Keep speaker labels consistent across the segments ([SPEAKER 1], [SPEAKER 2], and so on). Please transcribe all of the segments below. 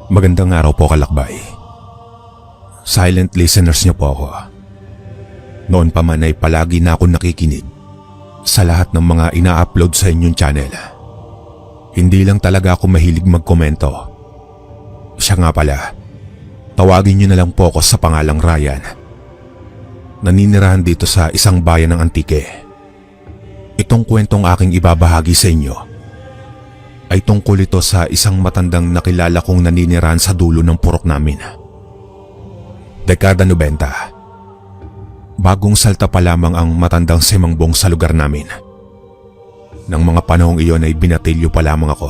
[SPEAKER 1] Magandang araw po, kalakbay. Silent listeners niyo po ako. Noon pa man ay palagi na ako nakikinig sa lahat ng mga ina-upload sa inyong channel. Hindi lang talaga ako mahilig magkomento. Siya nga pala, tawagin niyo na lang po ako sa pangalang Ryan. Naninirahan dito sa isang bayan ng Antique. Itong kwentong aking ibabahagi sa inyo ay tungkol ito sa isang matandang nakilala kong naninirahan sa dulo ng purok namin. Dekada 90. Bagong salta pa lamang ang matandang si Mang Bong sa lugar namin. Nang mga panahong iyon ay binatilyo pa lamang ako.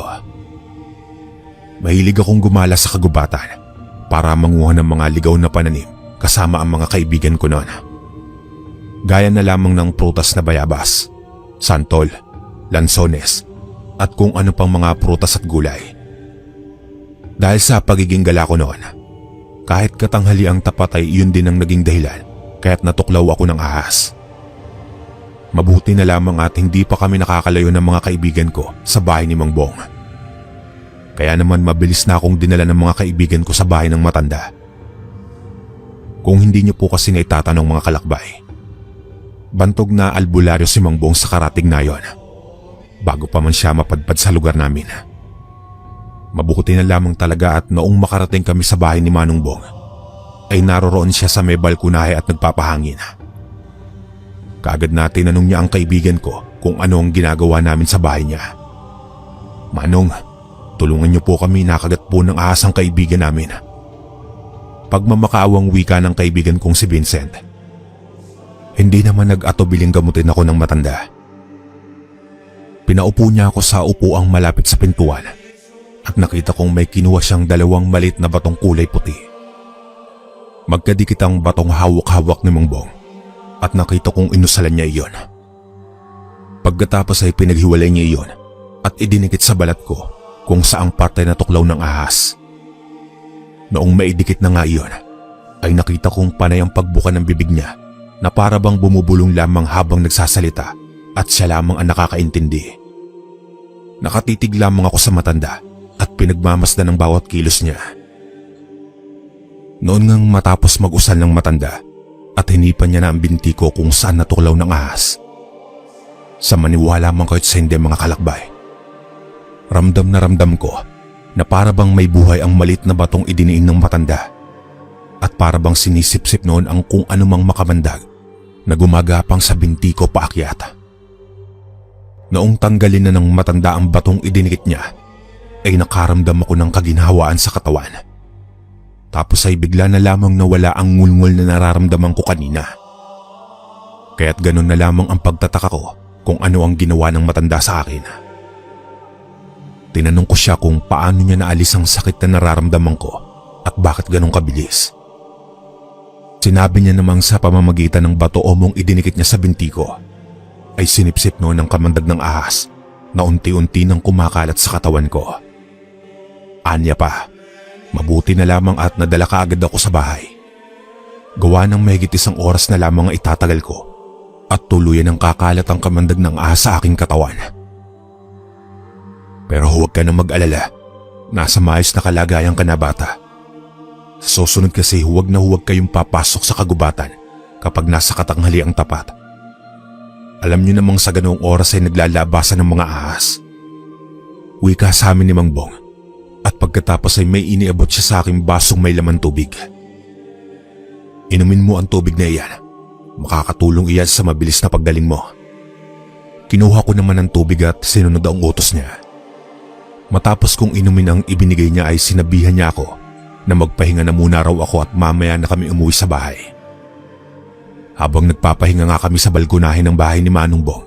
[SPEAKER 1] Mahilig akong gumala sa kagubatan para manguha ng mga ligaw na pananim kasama ang mga kaibigan ko noon. Gaya na lamang ng prutas na bayabas, santol, lansones, at kung ano pang mga prutas at gulay. Dahil sa pagiging gala ko noon, kahit katanghali ang tapat ay yun din ang naging dahilan kaya't natuklaw ako ng ahas. Mabuti na lamang at hindi pa kami nakakalayo ng mga kaibigan ko sa bahay ni Mang Bong. Kaya naman mabilis na akong dinala ng mga kaibigan ko sa bahay ng matanda. Kung hindi niyo po kasi naitatanong mga kalakbay, bantog na albularyo si Mang Bong sa karatig na yon, bago pa man siya mapadpad sa lugar namin. Mabuti na lamang talaga at noong makarating kami sa bahay ni Manong Bong, ay naroroon siya sa may balkonahe at nagpapahangin. Kaagad na tinanong niya ang kaibigan ko kung ano ang ginagawa namin sa bahay niya. "Manong, tulungan niyo po kami, nakagat po ng ahas ang kaibigan namin." Pagmamakaawang wika ng kaibigan kong si Vincent. Hindi naman nag-atubiling gamutin ako ng matanda. Pinaupo niya ako sa upuang malapit sa pintuan at nakita kong may kinuha siyang dalawang maliit na batong kulay puti. Magkadikit ang batong hawak-hawak ni Mang Bong at nakita kong inusalan niya iyon. Pagkatapos ay pinaghiwalay niya iyon at idinikit sa balat ko kung saang parte na tuklaw ng ahas. Noong maidikit na nga iyon, ay nakita kong panay ang pagbuka ng bibig niya na para bang bumubulong lamang habang nagsasalita at siya lamang ang nakakaintindi. Nakatitig lamang ako sa matanda at pinagmamasdan ng bawat kilos niya. Noon ngang matapos mag-usal ng matanda at hinipan niya na ang binti ko kung saan natuklaw ng ahas. Sa maniwala man kahit sa hindi mga kalakbay, ramdam na ramdam ko na para bang may buhay ang malit na batong idiniin ng matanda at para bang sinisip-sip noon ang kung anumang makamandag na gumagapang sa binti ko paakyat. Noong tanggalin na ng matanda ang batong idinikit niya, ay nakaramdam ako ng kaginhawaan sa katawan. Tapos ay bigla na lamang nawala ang ngulngol na nararamdaman ko kanina. Kaya't ganun na lamang ang pagtataka ko kung ano ang ginawa ng matanda sa akin. Tinanong ko siya kung paano niya naalis ang sakit na nararamdaman ko at bakit ganun kabilis. Sinabi niya namang sa pamamagitan ng bato o mong idinikit niya sa binti ko, ay sinipsip noon ang kamandag ng ahas na unti-unti nang kumakalat sa katawan ko. Anya pa, mabuti na lamang at nadala kaagad ako sa bahay. Gawa ng mahigit 1 oras na lamang ang itatagal ko at tuluyan ang kakalat ang kamandag ng ahas sa aking katawan. Pero huwag ka na mag-alala, nasa maayos na kalagayan ka na bata. Sa susunod kasi huwag na huwag kayong papasok sa kagubatan kapag nasa katanghali ang tapat. Alam niyo namang sa ganoong oras ay naglalabasan ng mga ahas. Wika sa amin ni Mang Bong at pagkatapos ay may iniabot siya sa aking basong may laman tubig. "Inumin mo ang tubig na iyan. Makakatulong iyan sa mabilis na paggaling mo." Kinuha ko naman ang tubig at sinunod ang utos niya. Matapos kong inumin ang ibinigay niya ay sinabihan niya ako na magpahinga na muna raw ako at mamaya na kami umuwi sa bahay. Habang nagpapahinga nga kami sa balkonahe ng bahay ni Manong Bong,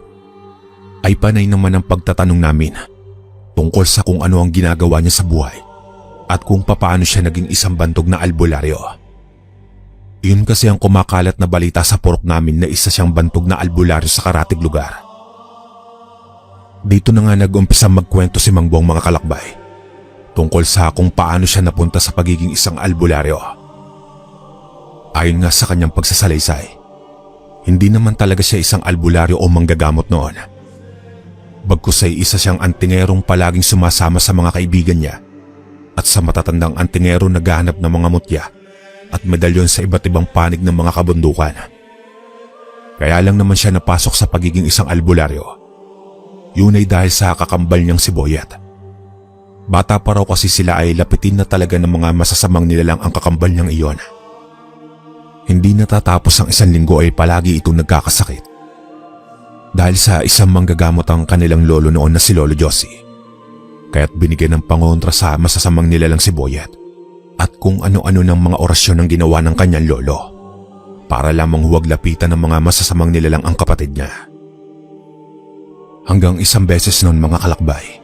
[SPEAKER 1] ay panay naman ang pagtatanong namin tungkol sa kung ano ang ginagawa niya sa buhay at kung papaano siya naging isang bantog na albularyo. Yun kasi ang kumakalat na balita sa purok namin na isa siyang bantog na albularyo sa karatig lugar. Dito na nga nag-umpisa magkwento si Mang Bong mga kalakbay tungkol sa kung paano siya napunta sa pagiging isang albularyo. Ayon nga sa kanyang pagsasalaysay, hindi naman talaga siya isang albularyo o manggagamot noon. Bagkus ay isa siyang antingerong palaging sumasama sa mga kaibigan niya at sa matatandang antingero naghahanap ng mga mutya at medalyon sa iba't ibang panig ng mga kabundukan. Kaya lang naman siya napasok sa pagiging isang albularyo. Yun ay dahil sa kakambal niyang si Boyet. Bata pa raw kasi sila ay lapitin na talaga ng mga masasamang nilalang ang kakambal niyang iyon. Hindi natatapos ang 1 linggo ay palagi itong nagkakasakit. Dahil sa isang manggagamot ang kanilang lolo noon na si Lolo Josie. Kaya't binigyan ng pangontra sa masasamang nilalang si Boyet at kung ano-ano ng mga orasyon ang ginawa ng kanyang lolo para lamang huwag lapitan ng mga masasamang nilalang ang kapatid niya. Hanggang isang beses noon mga kalakbay,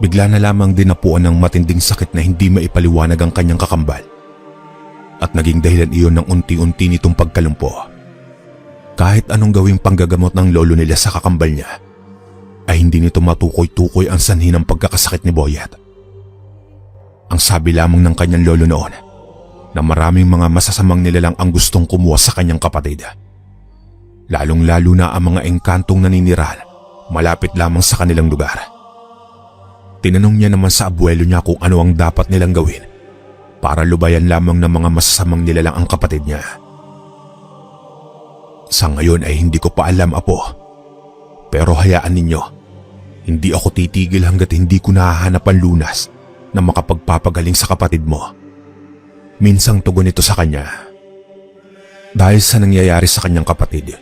[SPEAKER 1] bigla na lamang dinapuan ng matinding sakit na hindi maipaliwanag ang kanyang kakambal at naging dahilan iyon ng unti-unti nitong pagkalumpo. Kahit anong gawing panggagamot ng lolo nila sa kakambal niya, ay hindi nito matukoy-tukoy ang sanhi ng pagkakasakit ni Boyet. Ang sabi lamang ng kanyang lolo noon na maraming mga masasamang nilalang ang gustong kumuha sa kanyang kapatid. Lalong-lalo na ang mga engkantong naninirahan malapit lamang sa kanilang lugar. Tinanong niya naman sa abuelo niya kung ano ang dapat nilang gawin para lubayan lamang ng mga masasamang nilalang ang kapatid niya. Sa ngayon ay hindi ko pa alam, apo. Pero hayaan ninyo, hindi ako titigil hanggat hindi ko nahahanap ang lunas na makapagpapagaling sa kapatid mo. Minsang tugon ito sa kanya. Dahil sa nangyayari sa kanyang kapatid,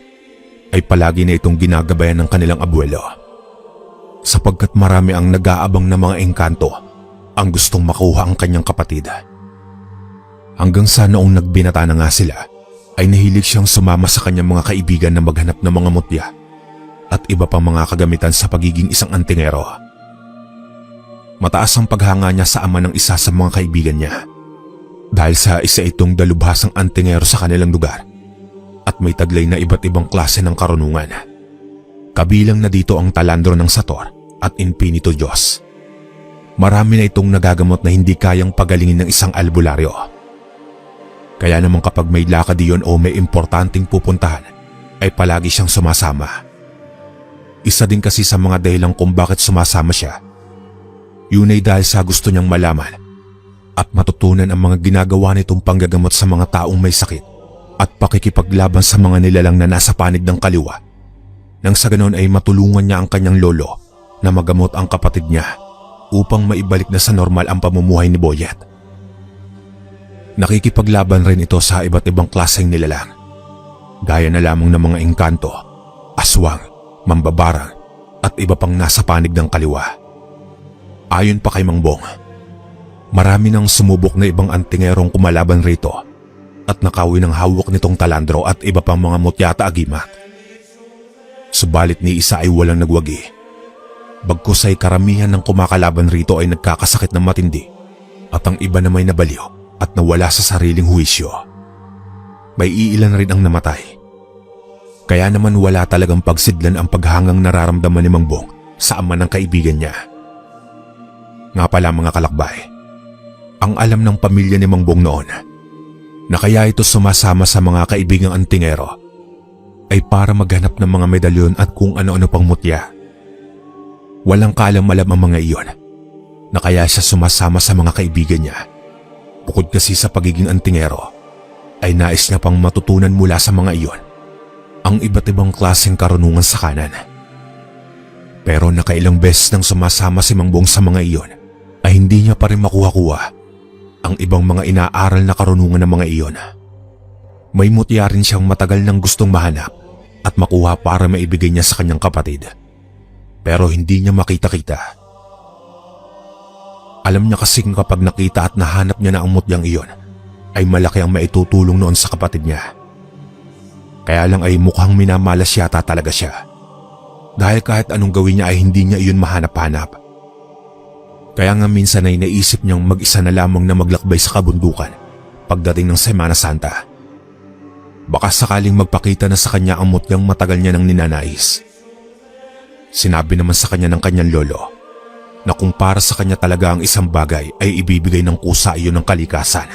[SPEAKER 1] ay palagi na itong ginagabayan ng kanilang abuelo. Sapagkat marami ang nag-aabang na mga engkanto ang gustong makuha ang kanyang kapatid. Hanggang sa noong nagbinata na nga sila, ay nahilig siyang sumama sa kanyang mga kaibigan na maghanap ng mga mutya at iba pang mga kagamitan sa pagiging isang antingero. Mataas ang paghanga niya sa ama ng isa sa mga kaibigan niya. Dahil sa isa itong dalubhasang antingero sa kanilang lugar at may taglay na iba't ibang klase ng karunungan. Kabilang na dito ang talandro ng Sator at Infinito Diyos. Marami na itong nagagamot na hindi kayang pagalingin ng isang albularyo. Kaya naman kapag may lakad iyon o may importanteng pupuntahan, ay palagi siyang sumasama. Isa din kasi sa mga dahilan kung bakit sumasama siya. Yun ay dahil sa gusto niyang malaman at matutunan ang mga ginagawa nitong panggagamot sa mga taong may sakit at pakikipaglaban sa mga nilalang na nasa panig ng kaliwa. Nang sa ganon ay matulungan niya ang kanyang lolo na magamot ang kapatid niya upang maibalik na sa normal ang pamumuhay ni Boyet. Nakikipaglaban rin ito sa iba't ibang klaseng nilalang, gaya na lamang ng mga engkanto, aswang, mambabarang at iba pang nasa panig ng kaliwa. Ayon pa kay Mang Bong, marami nang sumubok na ibang antingerong kumalaban rito at nakawi ng hawak nitong talandro at iba pang mga mutya at agimat. Subalit ni isa ay walang nagwagi. Bagkus ay karamihan ng kumakalaban rito ay nagkakasakit ng matindi at ang iba na may nabaliw at nawala sa sariling huwisyo. May iilan rin ang namatay. Kaya naman wala talagang pagsidlan ang paghangang nararamdaman ni Mang Bong sa ama ng kaibigan niya. Nga pala mga kalakbay, ang alam ng pamilya ni Mang Bong noon na kaya ito sumasama sa mga kaibigang antingero ay para maghanap ng mga medalyon at kung ano-ano pang mutya. Walang kaalam-alam ang mga iyon na kaya siya sumasama sa mga kaibigan niya. Bukod kasi sa pagiging antingero, ay nais niya pang matutunan mula sa mga iyon ang iba't ibang klaseng karunungan sa kanan. Pero nakailang beses nang sumasama si Mang Bong sa mga iyon, ay hindi niya pa rin makuha-kuha ang ibang mga inaaral na karunungan ng mga iyon. May mutya rin siyang matagal nang gustong mahanap at makuha para maibigay niya sa kanyang kapatid. Pero hindi niya makita-kita. Alam niya kasing kapag nakita at nahanap niya na ang mutyang iyon, ay malaki ang maitutulong noon sa kapatid niya. Kaya lang ay mukhang minamalas yata talaga siya. Dahil kahit anong gawin niya ay hindi niya iyon mahanap-hanap. Kaya nga minsan ay naisip niyang mag-isa na lamang na maglakbay sa kabundukan pagdating ng Semana Santa. Baka sakaling magpakita na sa kanya ang mutyang matagal niya nang ninanais. Sinabi naman sa kanya ng kanyang lolo na kung para sa kanya talaga ang isang bagay ay ibibigay ng kusa iyon ng kalikasan.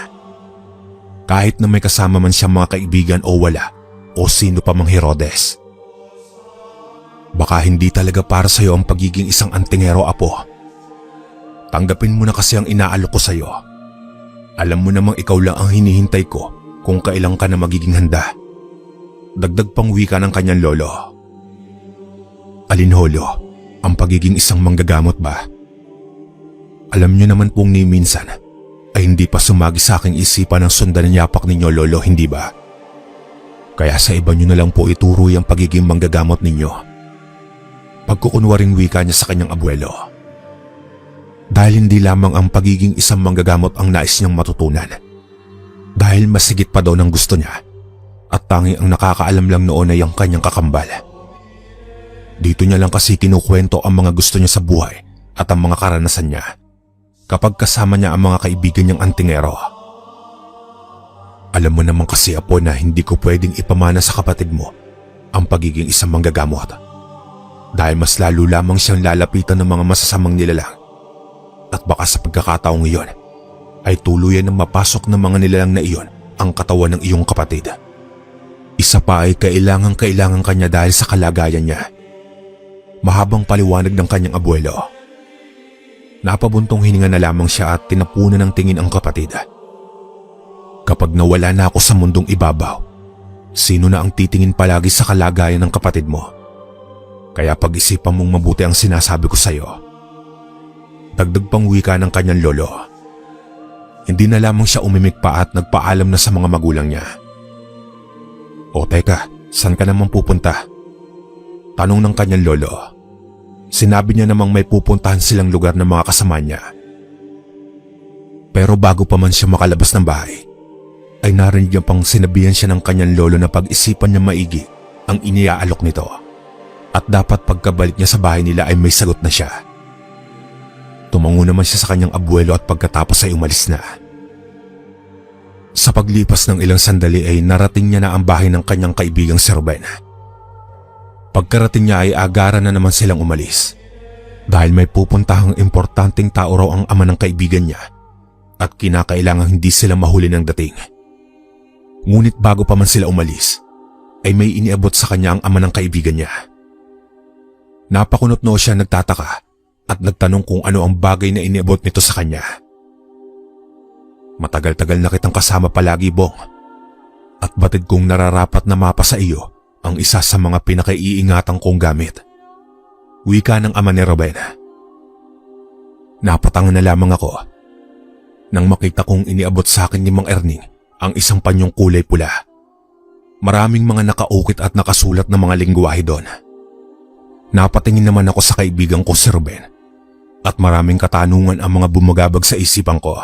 [SPEAKER 1] Kahit na may kasama man siya mga kaibigan o wala o sino pa mang Herodes. Baka hindi talaga para sa iyo ang pagiging isang antingero, apo. Tanggapin mo na kasi ang inaalok ko sa'yo. Alam mo namang ikaw lang ang hinihintay ko kung kailan ka na magiging handa. Dagdag pang wika ng kanyang lolo. Alinholo, ang pagiging isang manggagamot ba? Alam niyo naman pong ni minsan ay hindi pa sumagi sa aking isipan ang sundan ng yapak ninyo, lolo, hindi ba? Kaya sa iba niyo na lang po ituro ang pagiging manggagamot ninyo. Pagkukunwaring wika niya sa kanyang abuelo. Dahil hindi lamang ang pagiging isang manggagamot ang nais niyang matutunan. Dahil masigit pa daw ng gusto niya at tanging ang nakakaalam lang noon ay ang kanyang kakambal. Dito niya lang kasi kinukwento ang mga gusto niya sa buhay at ang mga karanasan niya kapag kasama niya ang mga kaibigan niyang antingero. Alam mo naman kasi, apo, na hindi ko pwedeng ipamana sa kapatid mo ang pagiging isang manggagamot. Dahil mas lalo lamang siyang lalapitan ng mga masasamang nilalang. At baka sa pagkakataong iyon ay tuluyan na mapasok ng mga nilalang na iyon ang katawan ng iyong kapatid. Isa pa ay kailangan kanya dahil sa kalagayan niya. Mahabang paliwanag ng kanyang abuelo. Napabuntong hininga na lamang siya at tinapunan ng tingin ang kapatid. Kapag nawala na ako sa mundong ibabaw, sino na ang titingin palagi sa kalagayan ng kapatid mo? Kaya pag-isipan mong mabuti ang sinasabi ko sa iyo. Dagdag pang wika ng kanyang lolo. Hindi na lamang siya umimik pa at nagpaalam na sa mga magulang niya. O teka, saan ka naman pupunta? Tanong ng kanyang lolo. Sinabi niya namang may pupuntahan silang lugar ng mga kasama niya. Pero bago pa man siya makalabas ng bahay, ay narinig niya pang sinabihan siya ng kanyang lolo na pag-isipan niya maigi ang iniaalok nito. At dapat pagkabalik niya sa bahay nila ay may sagot na siya. Tumango naman siya sa kanyang abuelo at pagkatapos ay umalis na. Sa paglipas ng ilang sandali ay narating niya na ang bahay ng kanyang kaibigang si Ruben. Pagkarating niya ay agaran na naman silang umalis. Dahil may pupuntahang importanteng tao raw ang ama ng kaibigan niya at kinakailangang hindi sila mahuli ng dating. Ngunit bago pa man sila umalis, ay may iniabot sa kanya ang ama ng kaibigan niya. Napakunot noo siya nagtataka at nagtanong kung ano ang bagay na iniabot nito sa kanya. Matagal-tagal na kitang kasama palagi, Bong. At batid kong nararapat na mapa sa iyo ang isa sa mga pinakaiingatan kong gamit. Wika ng ama ni Ruben. Napatangan na lamang ako nang makita kong iniabot sa akin ni Mang Erning ang isang panyong kulay pula. Maraming mga nakaukit at nakasulat na mga lingwahe doon. Napatingin naman ako sa kaibigan ko si Ruben at maraming katanungan ang mga bumagabag sa isipan ko.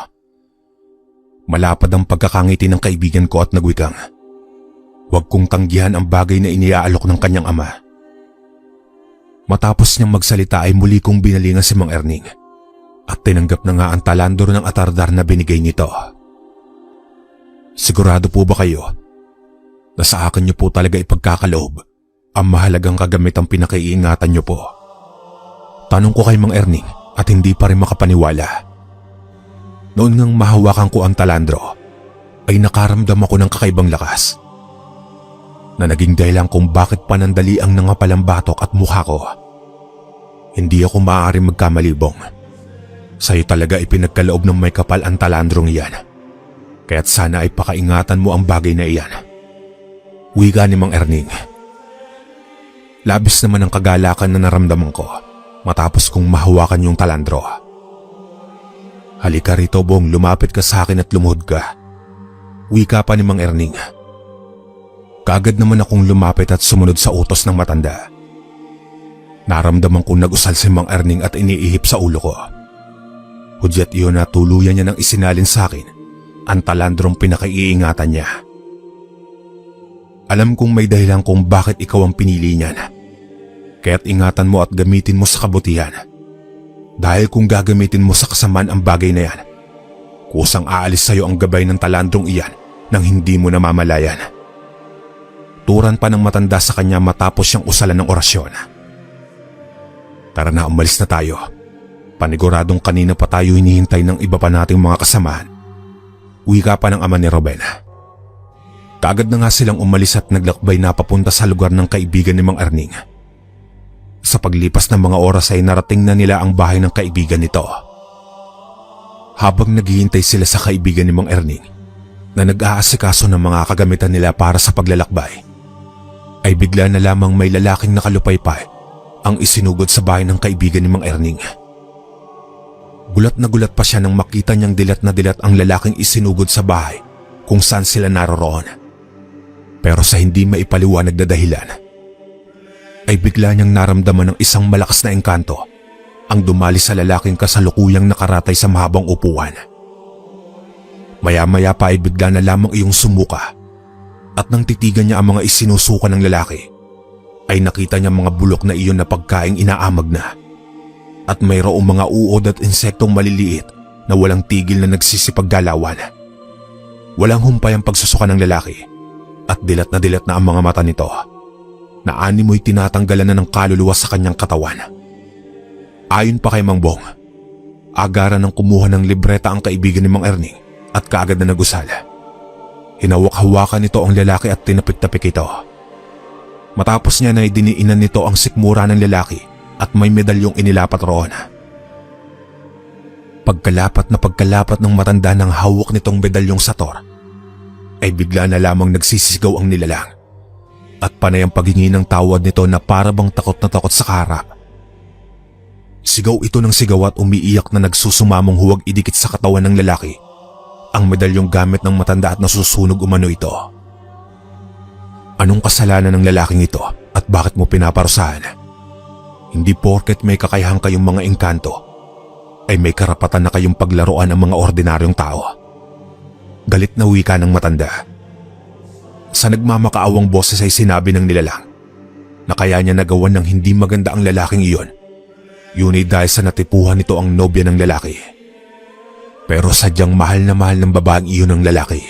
[SPEAKER 1] Malapad ang pagkakangiti ng kaibigan ko at nagwikang, huwag kong tanggihan ang bagay na iniaalok ng kanyang ama. Matapos niyang magsalita ay muli kong binalingan si Mang Erning at tinanggap na nga ang talandor ng atardar na binigay nito. Sigurado po ba kayo na sa akin niyo po talaga ipagkakaloob ang mahalagang kagamitang pinakaiingatan niyo po? Tanong ko kay Mang Erning at hindi pa rin makapaniwala. Noon ngang mahawakan ko ang talandro ay nakaramdam ako ng kakaibang lakas na naging dahilan kung bakit panandali ang nangapalang batok at mukha ko. Hindi ako maaaring magkamali, Bong. Sa'yo talaga ipinagkaloob ng may kapal ang talandrong iyan. Kaya't sana ay pakaingatan mo ang bagay na iyan. Wika ni Mang Erning. Labis naman ang kagalakan na naramdaman ko matapos kong mahawakan yung talandro. Halika rito, Bong, lumapit ka sa akin at lumuhod ka. Wika pa ni Mang Erning. Kaagad naman akong lumapit at sumunod sa utos ng matanda. Naramdaman kong nag-usal si Mang Erning at iniihip sa ulo ko. Hudyat iyon na tuluyan niya nang isinalin sa akin ang talandrong pinakaiingatan niya. Alam kong may dahilan kung bakit ikaw ang pinili niyan. Kaya't ingatan mo at gamitin mo sa kabutihan. Dahil kung gagamitin mo sa kasamaan ang bagay na yan, kusang aalis sa'yo ang gabay ng talandrong iyan nang hindi mo namamalayan. Turan pa ng matanda sa kanya matapos siyang usalan ng orasyon. Tara na, umalis na tayo. Paniguradong kanina pa tayo hinihintay ng iba pa nating mga kasamahan. Wika pa ng ama ni Ruben. Kaagad na nga silang umalis at naglakbay na papunta sa lugar ng kaibigan ni Mang Erning. Sa paglipas ng mga oras ay narating na nila ang bahay ng kaibigan nito. Habang naghihintay sila sa kaibigan ni Mang Erning na nag-aasikaso ng mga kagamitan nila para sa paglalakbay, ay bigla na lamang may lalaking nakalupaypay ang isinugod sa bahay ng kaibigan ni Mang Erning. Gulat na gulat pa siya nang makita niyang dilat na dilat ang lalaking isinugod sa bahay kung saan sila naroroon. Pero sa hindi maipaliwanag na dahilan, ay bigla niyang naramdaman ng isang malakas na engkanto ang dumali sa lalaking kasalukuyang nakaratay sa mahabang upuan. Maya-maya pa ay bigla na lamang iyong sumuka, at nang titigan niya ang mga isinusuka ng lalaki, ay nakita niya mga bulok na iyon na pagkaing inaamag na, at mayroong mga uod at insektong maliliit na walang tigil na nagsisipagdalawan. Walang humpay ang pagsusuka ng lalaki, at dilat na ang mga mata nito, na animoy tinatanggalan na ng kaluluwa sa kanyang katawan. Ayon pa kay Mang Bong, agaran ng kumuha ng libreta ang kaibigan ni Mang Erning at kaagad na nagusal. Hinawak-hawakan nito ang lalaki at tinapik-tapik ito. Matapos niya na idiniinan nito ang sikmura ng lalaki at may medalyong inilapat roon. Pagkalapat ng matanda ng hawak nitong medalyong sator, ay bigla na lamang nagsisigaw ang nilalang, at panay ang paghingi ng tawad nito na para bang takot na takot sa kaharap. Sigaw ito ng sigaw at umiiyak na nagsusumamong huwag idikit sa katawan ng lalaki ang medalyong gamit ng matanda at nasusunog umano ito. Anong kasalanan ng lalaking ito at bakit mo pinaparusahan? Hindi porket may kakayahan kayong mga engkanto ay may karapatan na kayong paglaruan ang mga ordinaryong tao. Galit na wika ng matanda. Sa nagmamakaawang boses ay sinabi ng nilalang na kaya niya nagawan ng hindi maganda ang lalaking iyon. Yun ay dahil sa natipuhan nito ang nobya ng lalaki. Pero sadyang mahal na mahal ng babaeng iyon ng lalaki.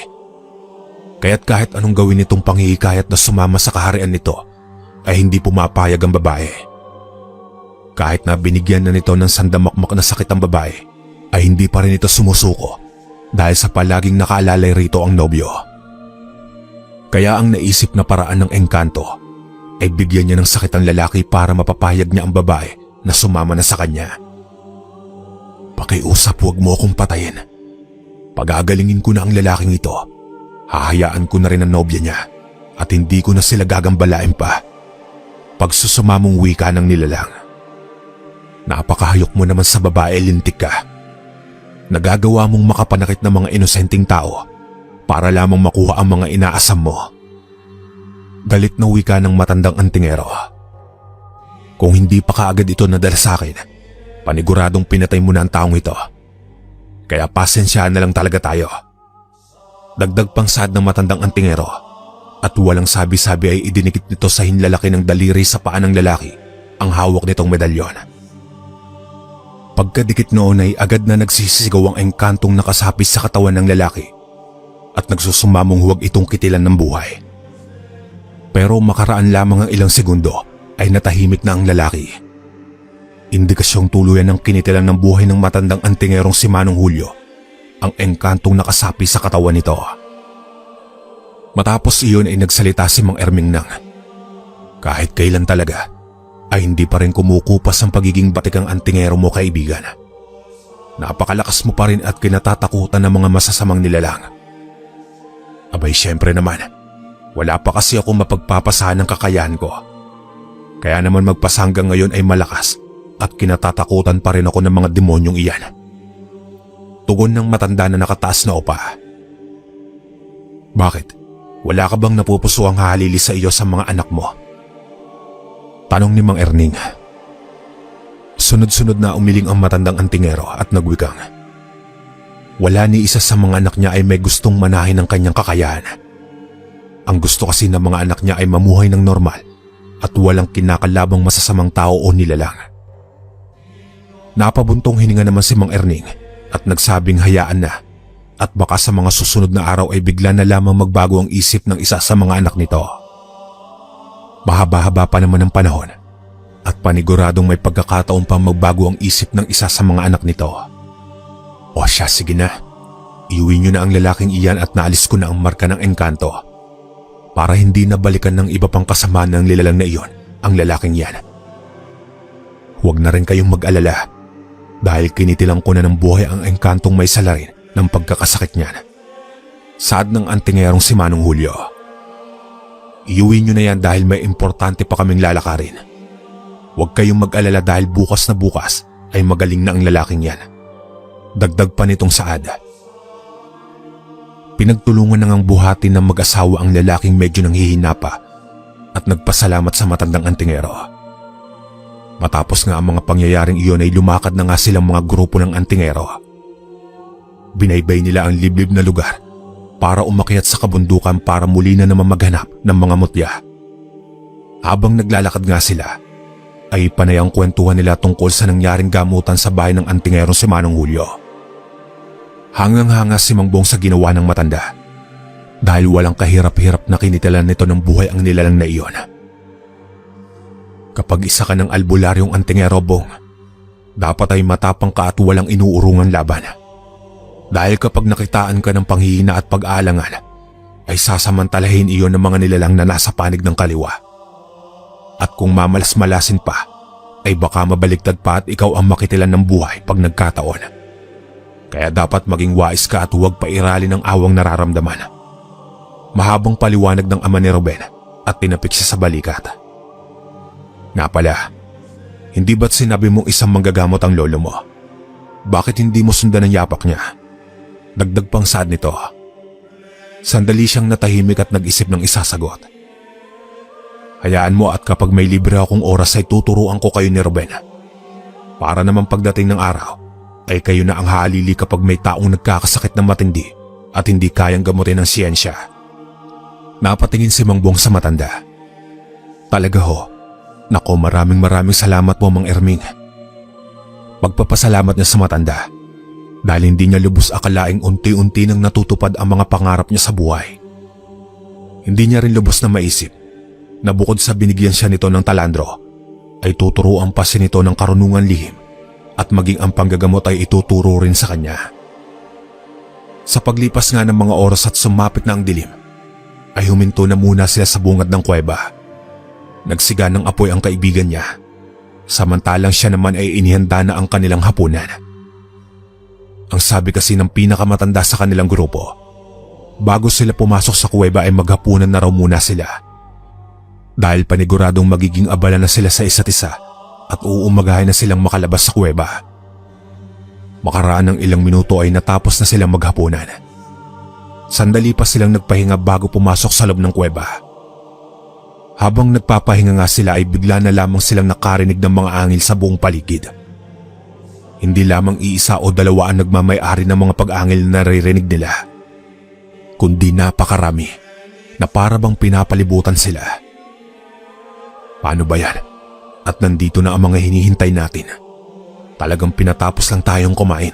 [SPEAKER 1] Kaya't kahit anong gawin nitong panghihikayat na sumama sa kaharian nito ay hindi pumapayag ang babae. Kahit na binigyan na nito ng sandamakmak na sakit ang babae, ay hindi pa rin ito sumusuko dahil sa palaging nakaalalay rito ang nobyo. Kaya ang naisip na paraan ng engkanto ay bigyan niya ng sakit ang lalaki para mapapayag niya ang babae na sumama na sa kanya. Pakiusap, huwag mo akong patayin. Pagagalingin ko na ang lalaking ito, hahayaan ko na rin ang nobya niya at hindi ko na sila gagambalain pa. Pagsusumamong wika ng nilalang. Napakahayok mo naman sa babae, lintik ka. Nagagawa mong makapanakit ng mga inosenteng tao para lamang makuha ang mga inaasam mo. Galit na wika ng matandang antingero. Kung hindi pa kaagad ito nadala sa akin, paniguradong pinatay mo na ang taong ito. Kaya pasensyahan na lang talaga tayo. Dagdag pang sad ng matandang antingero, at walang sabi-sabi ay idinikit nito sa hinlalaki ng daliri sa paa ng lalaki ang hawak nitong medalyon. Pagkadikit noon ay agad na nagsisigaw ang engkantong nakasapis sa katawan ng lalaki at nagsusumamong huwag itong kitilan ng buhay. Pero makaraan lamang ang ilang segundo ay natahimik na ang lalaki. Indikasyong tuluyan ng kinitilan ng buhay ng matandang antingerong si Manong Julio ang engkantong nakasapi sa katawan nito. Matapos iyon ay nagsalita si Mang Erming nang kahit kailan talaga ay hindi pa rin kumukupas ang pagiging batikang antingero mo, kaibigan. Napakalakas mo pa rin at kinatatakutan ng mga masasamang nilalang. Abay, syempre naman, wala pa kasi akong mapagpapasahan ng kakayahan ko. Kaya naman magpas hanggang ngayon ay malakas at kinatatakutan pa rin ako ng mga demonyong iyan. Tugon ng matanda na nakataas na upa. Bakit? Wala ka bang napupusuang halili sa iyo sa mga anak mo? Tanong ni Mang Erning. Sunod-sunod na umiling ang matandang antingero at nagwikang. Wala ni isa sa mga anak niya ay may gustong manahin ng kanyang kakayahan. Ang gusto kasi ng mga anak niya ay mamuhay ng normal at walang kinakalabang masasamang tao o nilalang. Napabuntong hininga naman si Mang Erning at nagsabing hayaan na at baka sa mga susunod na araw ay bigla na lamang magbago ang isip ng isa sa mga anak nito. Mahaba-haba pa naman ang panahon at paniguradong may pagkakataon pang magbago ang isip ng isa sa mga anak nito. O siya, sige na. Iuwi niyo na ang lalaking iyan at naalis ko na ang marka ng engkanto para hindi na balikan ng iba pang kasama ng nilalang na iyon ang lalaking yan. Huwag na rin kayong mag-alala. dahil kinitilang ko na ng buhay ang engkantong may salarin ng pagkakasakit niyan. Saad ng antingerong si Manong Julio. Iuwi niyo na yan dahil may importante pa kaming lalakarin. Huwag kayong mag-alala dahil bukas na bukas ay magaling na ang lalaking yan. Dagdag pa nitong Saad. Pinagtulungan na ngang buhatin ng mag-asawa ang lalaking medyo nanghihina pa at nagpasalamat sa matandang antingero. Matapos nga ang mga pangyayaring iyon ay lumakad na nga silang mga grupo ng antingero. Binaybay nila ang liblib na lugar para umakyat sa kabundukan para muli na naman maghanap ng mga mutya. Habang naglalakad nga sila, ay panay ang kwentuhan nila tungkol sa nangyaring gamutan sa bahay ng antingerong si Manong Julio. Hangang-hanga si Mang Bong sa ginawa ng matanda dahil walang kahirap-hirap na kinitilan nito ng buhay ang nilalang na iyon. Kapag isa ka ng albularyong antingero, Bong, dapat ay matapang ka at walang inuurungan laban. Dahil kapag nakitaan ka ng panghihina at pag-aalangan, ay sasamantalahin iyon ng mga nilalang na nasa panig ng kaliwa. At kung mamalas-malasin pa, ay baka mabaligtad pa at ikaw ang makitilan ng buhay pag nagkataon. Kaya dapat maging wais ka at huwag pairali ng awang nararamdaman. Mahabang paliwanag ng ama ni Ruben at tinapik siya sa balikat. Nga pala, hindi ba't sinabi mong isang manggagamot ang lolo mo? Bakit hindi mo sundan ang yapak niya? Dagdag pang Saad nito. Sandali siyang natahimik at nag-isip ng isasagot. Hayaan mo at kapag may libre akong oras ay tuturuan ko kayo ni Ruben. Para naman pagdating ng araw, ay kayo na ang halili kapag may taong nagkakasakit ng matindi at hindi kayang gamutin ng siyensya. Napatingin si Mang Bong sa matanda. Talaga ho, nako maraming salamat po Mang Erming. Pagpapasalamat niya sa matanda dahil hindi niya lubos akalaing unti-unti nang natutupad ang mga pangarap niya sa buhay. Hindi niya rin lubos na maisip na bukod sa binigyan siya nito ng talandro, ay tuturuan pa siya nito ng karunungan lihim at maging ang panggagamot ay ituturo rin sa kanya. Sa paglipas nga ng mga oras at sumapit na ang dilim, ay huminto na muna sila sa bungad ng kuweba. Nagsiga ng apoy ang kaibigan niya, samantalang siya naman ay inihanda na ang kanilang hapunan. Ang sabi kasi ng pinakamatanda sa kanilang grupo, bago sila pumasok sa kuweba ay maghapunan na raw muna sila. Dahil paniguradong magiging abala na sila sa isa't isa at uumagahin na silang makalabas sa kuweba. Makaraan ng ilang minuto ay natapos na silang maghapunan. Sandali pa silang nagpahinga bago pumasok sa loob ng kuweba. Habang nagpapahinga nga sila ay bigla na lamang silang nakarinig ng mga angil sa buong paligid. Hindi lamang iisa o dalawa ang nagmamay-ari ng mga pag-angil na naririnig nila, kundi napakarami na para bang pinapalibutan sila. Paano ba yan? At nandito na ang mga hinihintay natin. Talagang pinatapos lang tayong kumain.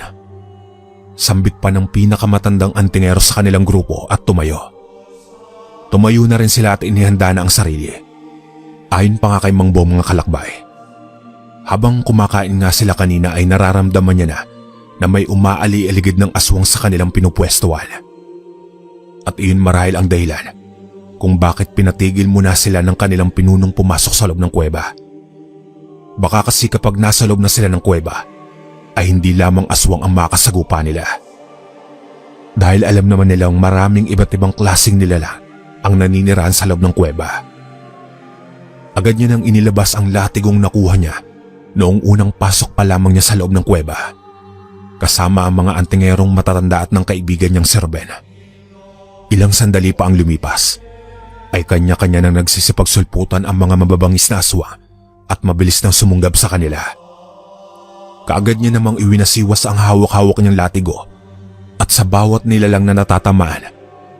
[SPEAKER 1] Sambit pa ng pinakamatandang antingero sa kanilang grupo at tumayo. Tumayo na rin sila at inihanda na ang sarili. Ayon pa nga kay Mang Bong mga kalakbay. Habang kumakain nga sila kanina ay nararamdaman niya na may umaali-aligid ng aswang sa kanilang pinupwestuhan. At iyon marahil ang dahilan kung bakit pinatigil muna sila ng kanilang pinunong pumasok sa loob ng kuweba. Baka kasi kapag nasa loob na sila ng kuweba, ay hindi lamang aswang ang makasagupa nila. Dahil alam naman nilang maraming iba't ibang klaseng nilalang ang naninirahan sa loob ng kuweba. Agad niya nang inilabas ang latigong nakuha niya noong unang pasok pa lamang niya sa loob ng kuweba, kasama ang mga antingerong matatanda at ng kaibigan niyang si Ruben. Ilang sandali pa ang lumipas, ay kanya-kanya nang nagsisipagsulputan ang mga mababangis na aswang at mabilis nang sumunggab sa kanila. Kaagad niya namang iwinasiwas ang hawak-hawak niyang latigo at sa bawat nilalang na natatamaan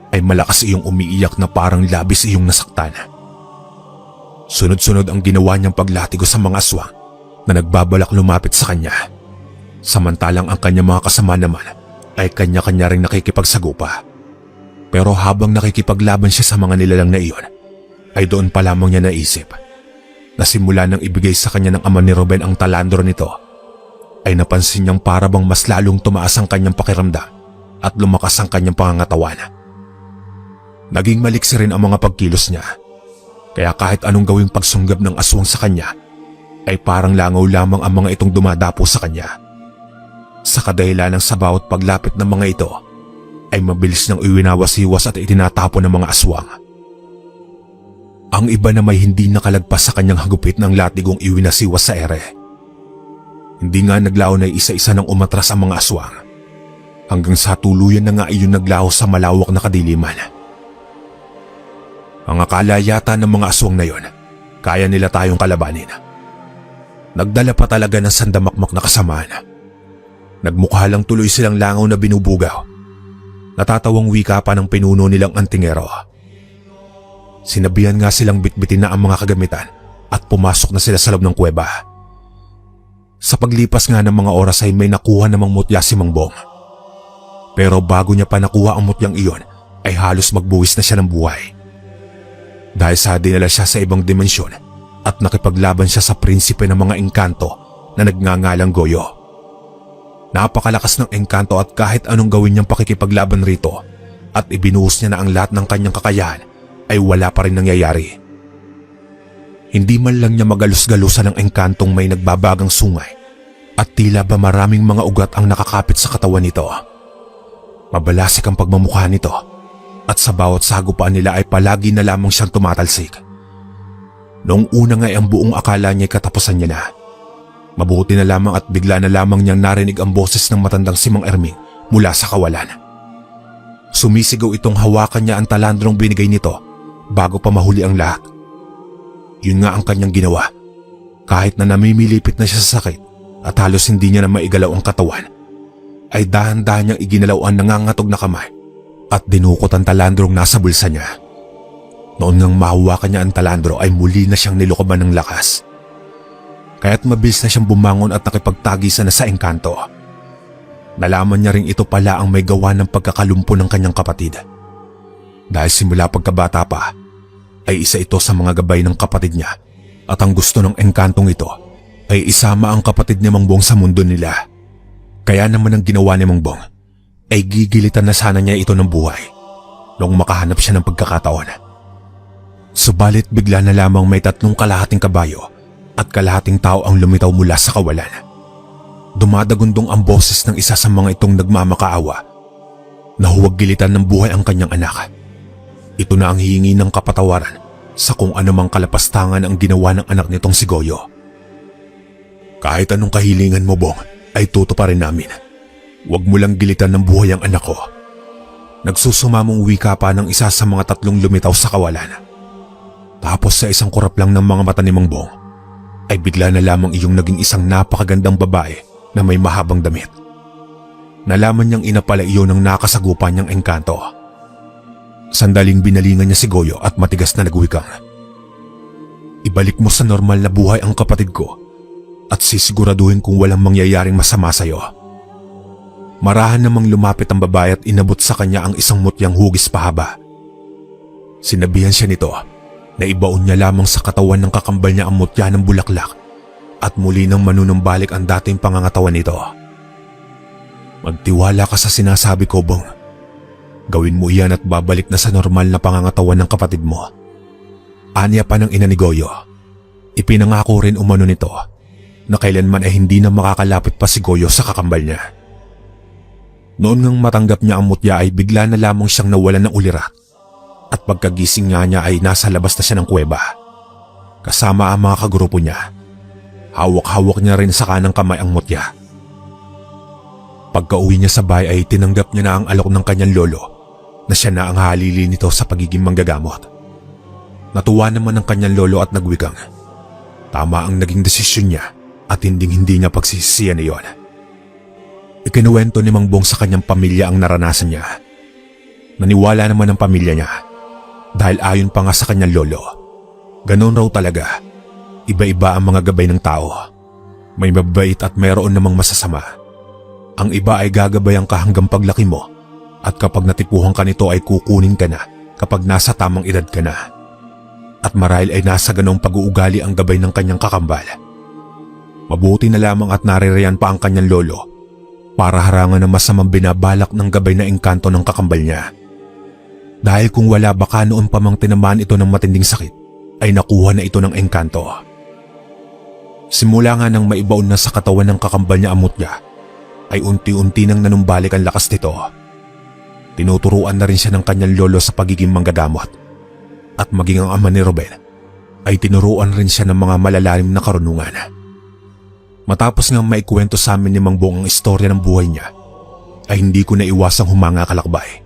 [SPEAKER 1] ay malakas iyong umiiyak na parang labis iyong nasaktan. Sunod-sunod ang ginawa niyang paglatigo sa mga aswang na nagbabalak lumapit sa kanya. Samantalang ang kanyang mga kasama naman ay kanya-kanya ring nakikipagsagupa. Pero habang nakikipaglaban siya sa mga nilalang na iyon, ay doon pa lamang niya naisip na simula nang ibigay sa kanya ng ama ni Ruben ang talandro nito, ay napansin niyang para bang mas lalong tumaas ang kanyang pakiramdam at lumakas ang kanyang pangangatawan. Naging maliksi rin ang mga pagkilos niya, kaya kahit anong gawing pagsunggab ng aswang sa kanya, ay parang langaw lamang ang mga itong dumadapo sa kanya Sa kadahilan ng sa bawat paglapit ng mga ito ay mabilis nang iwinawas-iwas at itinatapon ng mga aswang. Ang iba na may hindi nakalagpas sa kanyang hagupit ng latigong iwinasiwas sa ere. Hindi nga naglaon ay isa-isa nang umatras ang mga aswang, hanggang sa tuluyan na nga iyon naglaho sa malawak na kadiliman. Ang akala yata ng mga aswang na yon, kaya nila tayong kalabanin. Nagdala pa talaga ng sandamakmak na kasamaan. Nagmukha lang tuloy silang langaw na binubugaw. Natatawang wika pa ng pinuno nilang antingero. Sinabihan nga silang bitbitin na ang mga kagamitan at pumasok na sila sa loob ng kuweba. Sa paglipas nga ng mga oras ay may nakuha namang mutya si Mang Bong. Pero bago niya pa nakuha ang mutyang iyon ay halos magbuwis na siya ng buhay. Dahil sa dinala siya sa ibang dimensyon at nakipaglaban siya sa prinsipe ng mga engkanto na nagngangalang Goyo. Napakalakas ng engkanto at kahit anong gawin niyang pakikipaglaban rito at ibinuhos niya na ang lahat ng kanyang kakayahan ay wala pa rin nangyayari. Hindi man lang niya magalus-galusan ng engkantong may nagbabagang sungay at tila ba maraming mga ugat ang nakakapit sa katawan nito. Mabalasik ang pagmamukha nito at sa bawat sagupaan nila ay palagi na lamang siyang tumatalsik. Noong una nga ay ang buong akala niya ay katapusan niya na. Mabuti na lamang at bigla na lamang niyang narinig ang boses ng matandang si Mang Erming mula sa kawalan. Sumisigaw itong hawakan niya ang talandrong binigay nito bago pa mahuli ang lahat. Yun nga ang kanyang ginawa. Kahit na namimilipit na siya sa sakit at halos hindi niya na maigalaw ang katawan, ay dahan-dahan niyang iginalaw ang nangangatog na kamay at dinukot ang talandrong nasa bulsa niya. Noon ngang mahawakan niya ang talandro ay muli na siyang nilukoban ng lakas. Kaya't mabilis na siyang bumangon at nakipagtagisan na sa engkanto. Nalaman niya ring ito pala ang may gawa ng pagkakalumpo ng kanyang kapatid. Dahil simula pagkabata pa, ay isa ito sa mga gabay ng kapatid niya at ang gusto ng engkantong ito ay isama ang kapatid ni Mang Bong sa mundo nila. Kaya naman ang ginawa ni Mang Bong ay gigilitan na sana niya ito ng buhay noong makahanap siya ng pagkakataon. Subalit bigla na lamang may 3 kalahating kabayo at kalahating tao ang lumitaw mula sa kawalan. Dumadagundong ang boses ng isa sa mga itong nagmamakaawa na huwag gilitan ng buhay ang kanyang anak. Ito na ang hihingi ng kapatawaran sa kung anumang kalapastangan ang ginawa ng anak nitong si Goyo. Kahit anong kahilingan mo, Bong, ay tutuparin namin. Huwag mo lang gilitan ng buhay ang anak ko. Nagsusumamong wika pa ng isa sa mga 3 lumitaw sa kawalan. Tapos sa isang kurap lang ng mga mata ni Mang Bong, ay bigla na lamang iyong naging isang napakagandang babae na may mahabang damit. Nalaman niyang ina pala iyon ng nakasagupan niyang engkanto. Sandaling binalingan niya si Goyo at matigas na nagwikang, "Ibalik mo sa normal na buhay ang kapatid ko at sisiguraduhin kung walang mangyayaring masama sa iyo." Marahan namang lumapit ang babae at inabot sa kanya ang isang mutyang hugis pahaba. Sinabihan siya nito na ibaon niya lamang sa katawan ng kakambal niya ang mutya ng bulaklak at muli nang manunumbalik ang dating pangangatawan nito. "Magtiwala ka sa sinasabi ko, Bong. Gawin mo iyan at babalik na sa normal na pangangatawan ng kapatid mo." Anya pa ng ina ni Goyo. Ipinangako rin umano nito na kailanman ay hindi na makakalapit pa si Goyo sa kakambal niya. Noon ngang matanggap niya ang mutya ay bigla na lamang siyang nawalan ng ulirat. At pagkagising nga niya ay nasa labas na siya ng kuweba. Kasama ang mga kagrupo niya. Hawak-hawak niya rin sa kanang kamay ang mutya. Pagka-uwi niya sa bahay ay tinanggap niya na ang alok ng kanyang lolo na siya na ang halili nito sa pagiging manggagamot. Natuwa naman ang kanyang lolo at nagwikang tama ang naging desisyon niya at hindi niya pagsisisihan iyon. Ikinuwento ni Mang Bong sa kanyang pamilya ang naranasan niya. Naniwala naman ang pamilya niya. Dahil ayon pa nga sa kanyang lolo, ganoon raw talaga. Iba-iba ang mga gabay ng tao. May mabait at mayroon namang masasama. Ang iba ay gagabayan ka hanggang paglaki mo at kapag natipuhan ka nito ay kukunin ka na kapag nasa tamang edad ka na. At marahil ay nasa ganong pag-uugali ang gabay ng kanyang kakambal. Mabuti na lamang at naririyan pa ang kanyang lolo para harangan ang masamang binabalak ng gabay na engkanto ng kakambal niya. Dahil kung wala baka noon pa mang tinamaan ito ng matinding sakit, ay nakuha na ito ng engkanto. Simula nga nang maibaon na sa katawan ng kakambal niya ang mutya, ay unti-unti nang nanumbalik ang lakas nito. Tinuturuan na rin siya ng kanyang lolo sa pagiging manggagamot at maging ang ama ni Robel ay tinuruan rin siya ng mga malalalim na karunungan. Matapos ngang maikwento sa amin ni Mang Bong ang istorya ng buhay niya, ay hindi ko na iwasang humanga kalakbay.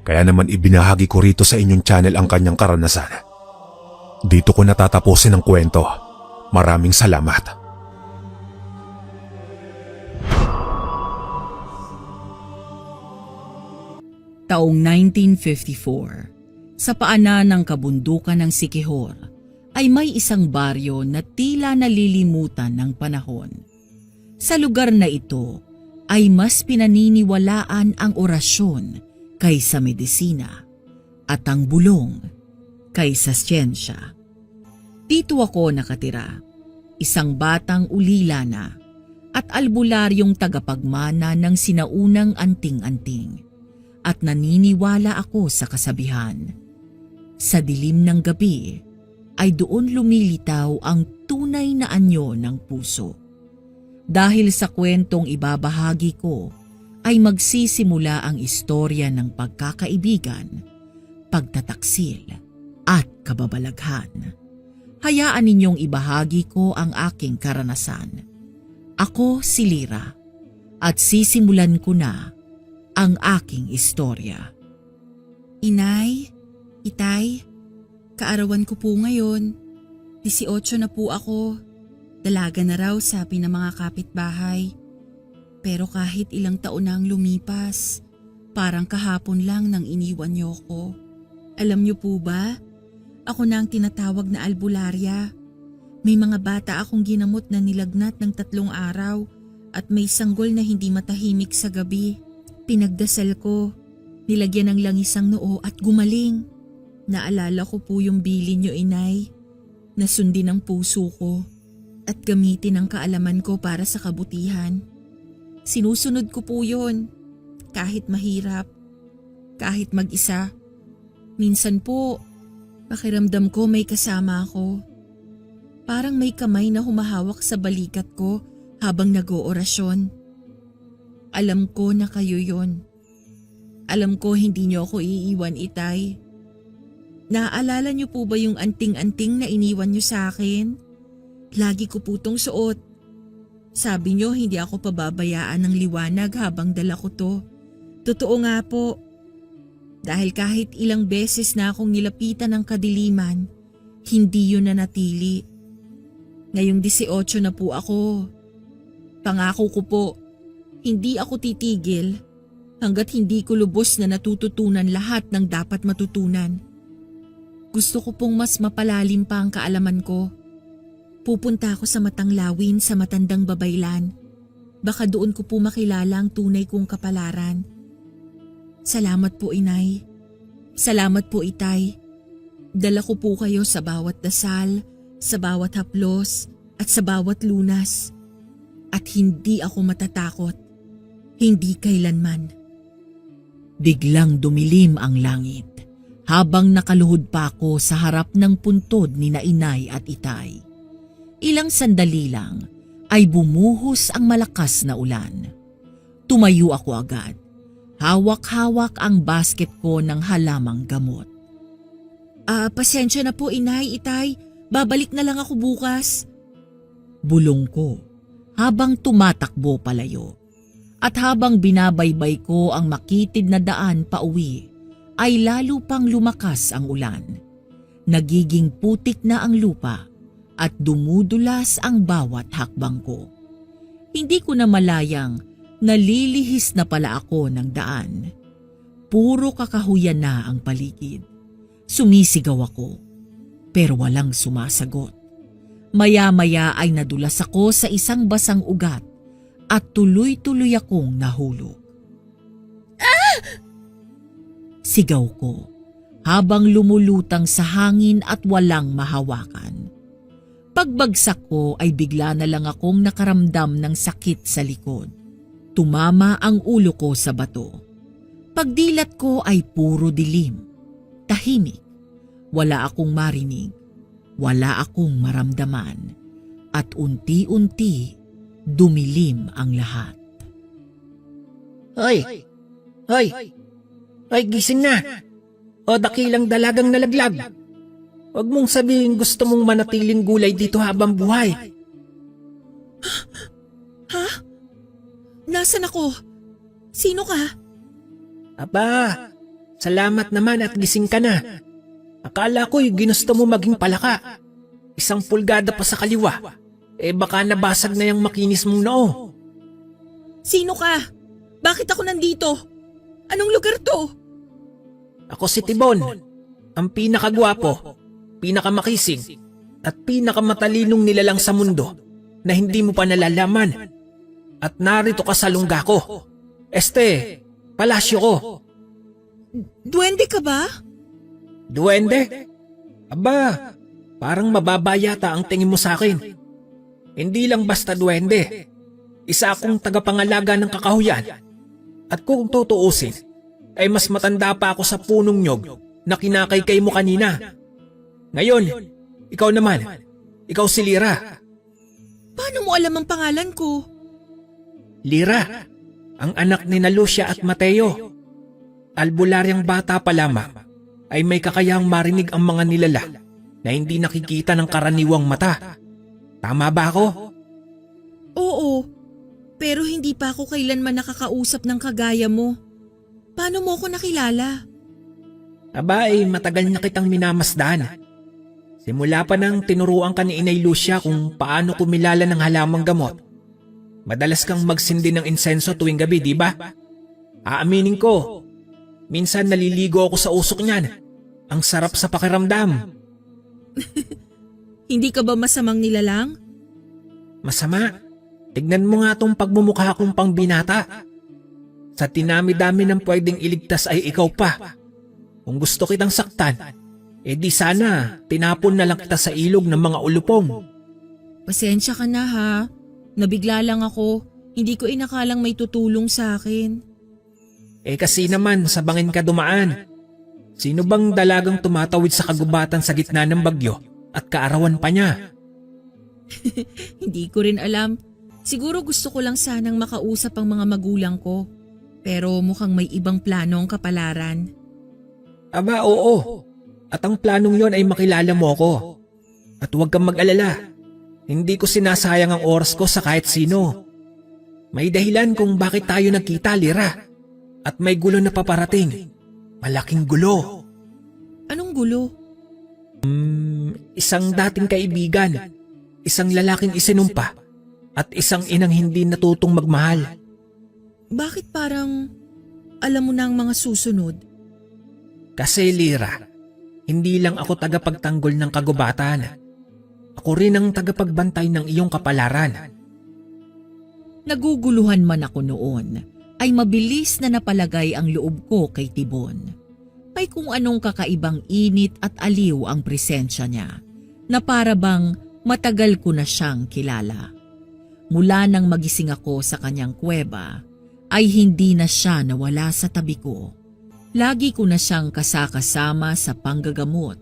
[SPEAKER 1] Kaya naman ibinahagi ko rito sa inyong channel ang kanyang karanasan. Dito ko natatapusin ang kwento. Maraming salamat.
[SPEAKER 2] Taong 1954, sa paanan ng kabundukan ng Siquijor ay may isang baryo na tila nalilimutan ng panahon. Sa lugar na ito ay mas pinaniniwalaan ang orasyon kaysa medisina at ang bulong kaysa siyensya. Dito ako nakatira, isang batang ulila na at albularyong tagapagmana ng sinaunang anting-anting. At naniniwala ako sa kasabihan. Sa dilim ng gabi ay doon lumilitaw ang tunay na anyo ng puso. Dahil sa kwentong ibabahagi ko ay magsisimula ang istorya ng pagkakaibigan, pagtataksil at kababalaghan. Hayaan ninyong ibahagi ko ang aking karanasan. Ako si Lira at sisimulan ko na ang aking istorya.
[SPEAKER 3] Inay, Itay, kaarawan ko po ngayon. 18 na po ako. Dalaga na raw sabi ng mga kapitbahay. Pero kahit ilang taon na ang lumipas, parang kahapon lang nang iniwan niyo ko. Alam niyo po ba, ako na ang tinatawag na albularya. May mga bata akong ginamot na nilagnat ng 3 araw at may sanggol na hindi matahimik sa gabi. Pinagdasal ko, nilagyan ng langis ang noo at gumaling. Naalala ko po yung bilin niyo, Inay. Nasundin ang puso ko at gamitin ang kaalaman ko para sa kabutihan. Sinusunod ko po yun, kahit mahirap, kahit mag-isa. Minsan po, pakiramdam ko may kasama ako. Parang may kamay na humahawak sa balikat ko habang nag-oorasyon. Alam ko na kayo yon. Alam ko hindi niyo ako iiwan, Itay. Naaalala niyo po ba yung anting-anting na iniwan niyo sa akin? Lagi ko po tong suot. Sabi niyo hindi ako pababayaan ng liwanag habang dala ko to. Totoo nga po. Dahil kahit ilang beses na akong nilapitan ng kadiliman, hindi yun nanatili. Ngayong 18 na po ako. Pangako ko po, hindi ako titigil hanggat hindi ko lubos na natututunan lahat ng dapat matutunan. Gusto ko pong mas mapalalim pa ang kaalaman ko. Pupunta ako sa Matanglawin sa matandang babaylan. Baka doon ko po makilala ang tunay kong kapalaran. Salamat po, Inay. Salamat po, Itay. Dala ko po kayo sa bawat dasal, sa bawat haplos at sa bawat lunas. At hindi ako matatakot. Hindi kailanman. Biglang dumilim ang langit habang nakaluhod pa ako sa harap ng puntod ni na Inay at Itay. Ilang sandali lang ay bumuhos ang malakas na ulan. Tumayo ako agad. Hawak-hawak ang basket ko ng halamang gamot. Pasensya na po, Inay, Itay. Babalik na lang ako bukas. Bulong ko habang tumatakbo palayo. At habang binabaybay ko ang makitid na daan pauwi, ay lalo pang lumakas ang ulan. Nagiging putik na ang lupa at dumudulas ang bawat hakbang ko. Hindi ko na malayang nalilihis na pala ako ng daan. Puro kakahuyan na ang paligid. Sumisigaw ako, pero walang sumasagot. Maya-maya ay nadulas ako sa isang basang ugat at tuloy-tuloy akong nahulog. Ah! Sigaw ko habang lumulutang sa hangin at walang mahawakan. Pagbagsak ko ay bigla na lang akong nakaramdam ng sakit sa likod. Tumama ang ulo ko sa bato. Pagdilat ko ay puro dilim, tahimik. Wala akong marinig, wala akong maramdaman, at unti-unti dumilim ang lahat.
[SPEAKER 4] Hoy! Hoy! Hoy, gising na! O dakilang dalagang nalaglag! Huwag mong sabihin gusto mong manatiling gulay dito habang buhay.
[SPEAKER 3] Ha? Nasaan ako? Sino ka?
[SPEAKER 4] Aba, salamat naman at gising ka na. Akala ko'y ginusto mo maging palaka. 1 pulgada pa sa kaliwa. Baka nabasag na yung makinis mong noo.
[SPEAKER 3] Sino ka? Bakit ako nandito? Anong lugar to?
[SPEAKER 4] Ako si Tibon, ang pinakagwapo, pinakamakisig, at pinakamatalinong nilalang sa mundo na hindi mo pa nalalaman. At narito ka sa lungga ko. Palasyo ko.
[SPEAKER 3] Duwende ka ba?
[SPEAKER 4] Duwende? Aba, parang mababa yata ang tingin mo sa akin. Hindi lang basta duwende. Isa akong tagapangalaga ng kakahuyan. At kung tutuusin, ay mas matanda pa ako sa punong nyog na kinakaykay mo kanina. Ngayon, ikaw naman. Ikaw si Lira.
[SPEAKER 3] Paano mo alam ang pangalan ko?
[SPEAKER 4] Lira, ang anak ni Lucia at Mateo. Albularyang bata pa lamang ay may kakayahang marinig ang mga nilala na hindi nakikita ng karaniwang mata. Tama ba ako?
[SPEAKER 3] Oo, pero hindi pa ako kailanman nakakausap ng kagaya mo. Paano mo ako nakilala?
[SPEAKER 4] Aba matagal na kitang minamasdan. Simula pa nang tinuruan ka ni Inay Lucia kung paano kumilala ng halamang gamot. Madalas kang magsindi ng insenso tuwing gabi, di ba? Aaminin ko, minsan naliligo ako sa usok niyan. Ang sarap sa pakiramdam.
[SPEAKER 3] Hindi ka ba masamang nilalang?
[SPEAKER 4] Masama? Tignan mo nga tong pagmumukha kong pangbinata. Sa tinami-dami ng pwedeng iligtas ay ikaw pa. Kung gusto kitang saktan, di sana tinapon na lang kita sa ilog ng mga ulupong.
[SPEAKER 3] Pasensya ka na ha. Nabigla lang ako. Hindi ko inakalang may tutulong sa akin.
[SPEAKER 4] Kasi naman sa bangin ka dumaan. Sino bang dalagang tumatawid sa kagubatan sa gitna ng bagyo at kaarawan pa niya?
[SPEAKER 3] Hindi ko rin alam. Siguro gusto ko lang sanang makausap ang mga magulang ko. Pero mukhang may ibang plano ang kapalaran.
[SPEAKER 4] Aba, oo. At ang planong yon ay makilala mo ko. At huwag kang mag-alala. Hindi ko sinasayang ang oras ko sa kahit sino. May dahilan kung bakit tayo nagkita, Lira. At may gulo na paparating. Malaking gulo.
[SPEAKER 3] Anong gulo?
[SPEAKER 4] Isang dating kaibigan. Isang lalaking isinumpa. At isang inang hindi natutong magmahal.
[SPEAKER 3] Bakit parang alam mo na ang mga susunod?
[SPEAKER 4] Kasi Lira, hindi lang ako tagapagtanggol ng kagubatan. Ako rin ang tagapagbantay ng iyong kapalaran.
[SPEAKER 2] Naguguluhan man ako noon, ay mabilis na napalagay ang loob ko kay Tibon. May kung anong kakaibang init at aliw ang presensya niya, na para bang matagal ko na siyang kilala. Mula nang magising ako sa kanyang kuweba, ay hindi na siya nawala sa tabi ko. Lagi ko na siyang kasakasama sa panggagamot,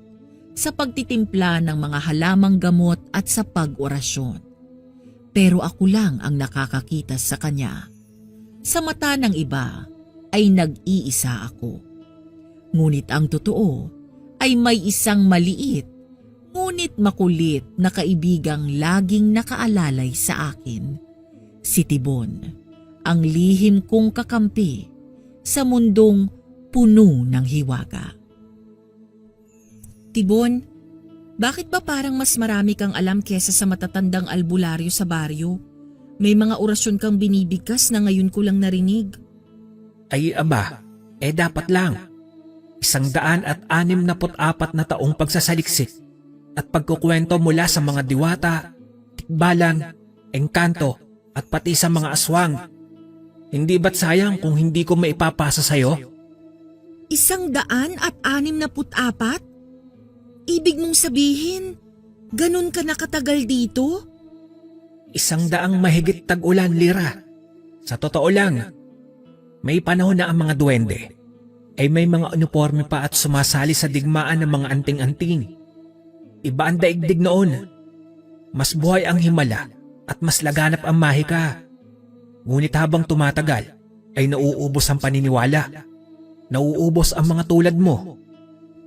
[SPEAKER 2] sa pagtitimpla ng mga halamang gamot at sa pag-orasyon. Pero ako lang ang nakakakita sa kanya. Sa mata ng iba ay nag-iisa ako. Ngunit ang totoo ay may isang maliit, ngunit makulit na kaibigang laging nakaalalay sa akin. Si Tibon, ang lihim kong kakampi sa mundong puno ng hiwaga.
[SPEAKER 3] Tibon, bakit ba parang mas marami kang alam kesa sa matatandang albularyo sa baryo? May mga orasyon kang binibigkas na ngayon ko lang narinig.
[SPEAKER 4] Ay aba, dapat lang. 164 na taong pagsasaliksik at pagkukwento mula sa mga diwata, tikbalang, engkanto at pati sa mga aswang. Hindi ba't sayang kung hindi ko maipapasa sa'yo?
[SPEAKER 3] 164? Ibig mong sabihin, ganun ka nakatagal dito?
[SPEAKER 4] 100 mahigit tag-ulan, Lira. Sa totoo lang, may panahon na ang mga duwende ay may mga uniforme pa at sumasali sa digmaan ng mga anting-anting. Iba ang daigdig noon. Mas buhay ang himala at mas laganap ang mahika. Ngunit habang tumatagal, ay nauubos ang paniniwala. Nauubos ang mga tulad mo.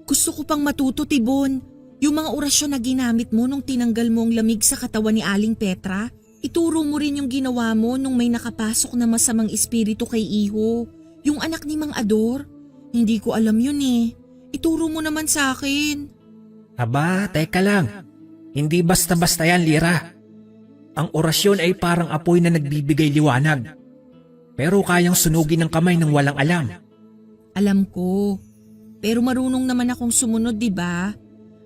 [SPEAKER 3] Gusto ko pang matuto, Tibon. Yung mga orasyon na ginamit mo nung tinanggal mo ang lamig sa katawan ni Aling Petra, ituro mo rin yung ginawa mo nung may nakapasok na masamang espiritu kay Iho. Yung anak ni Mang Ador. Hindi ko alam yun eh. Ituro mo naman sa akin.
[SPEAKER 4] Aba, teka lang. Hindi basta-basta yan, Lira. Ang orasyon ay parang apoy na nagbibigay liwanag. Pero kayang sunugin ng kamay ng walang alam.
[SPEAKER 3] Alam ko. Pero marunong naman akong sumunod, di ba?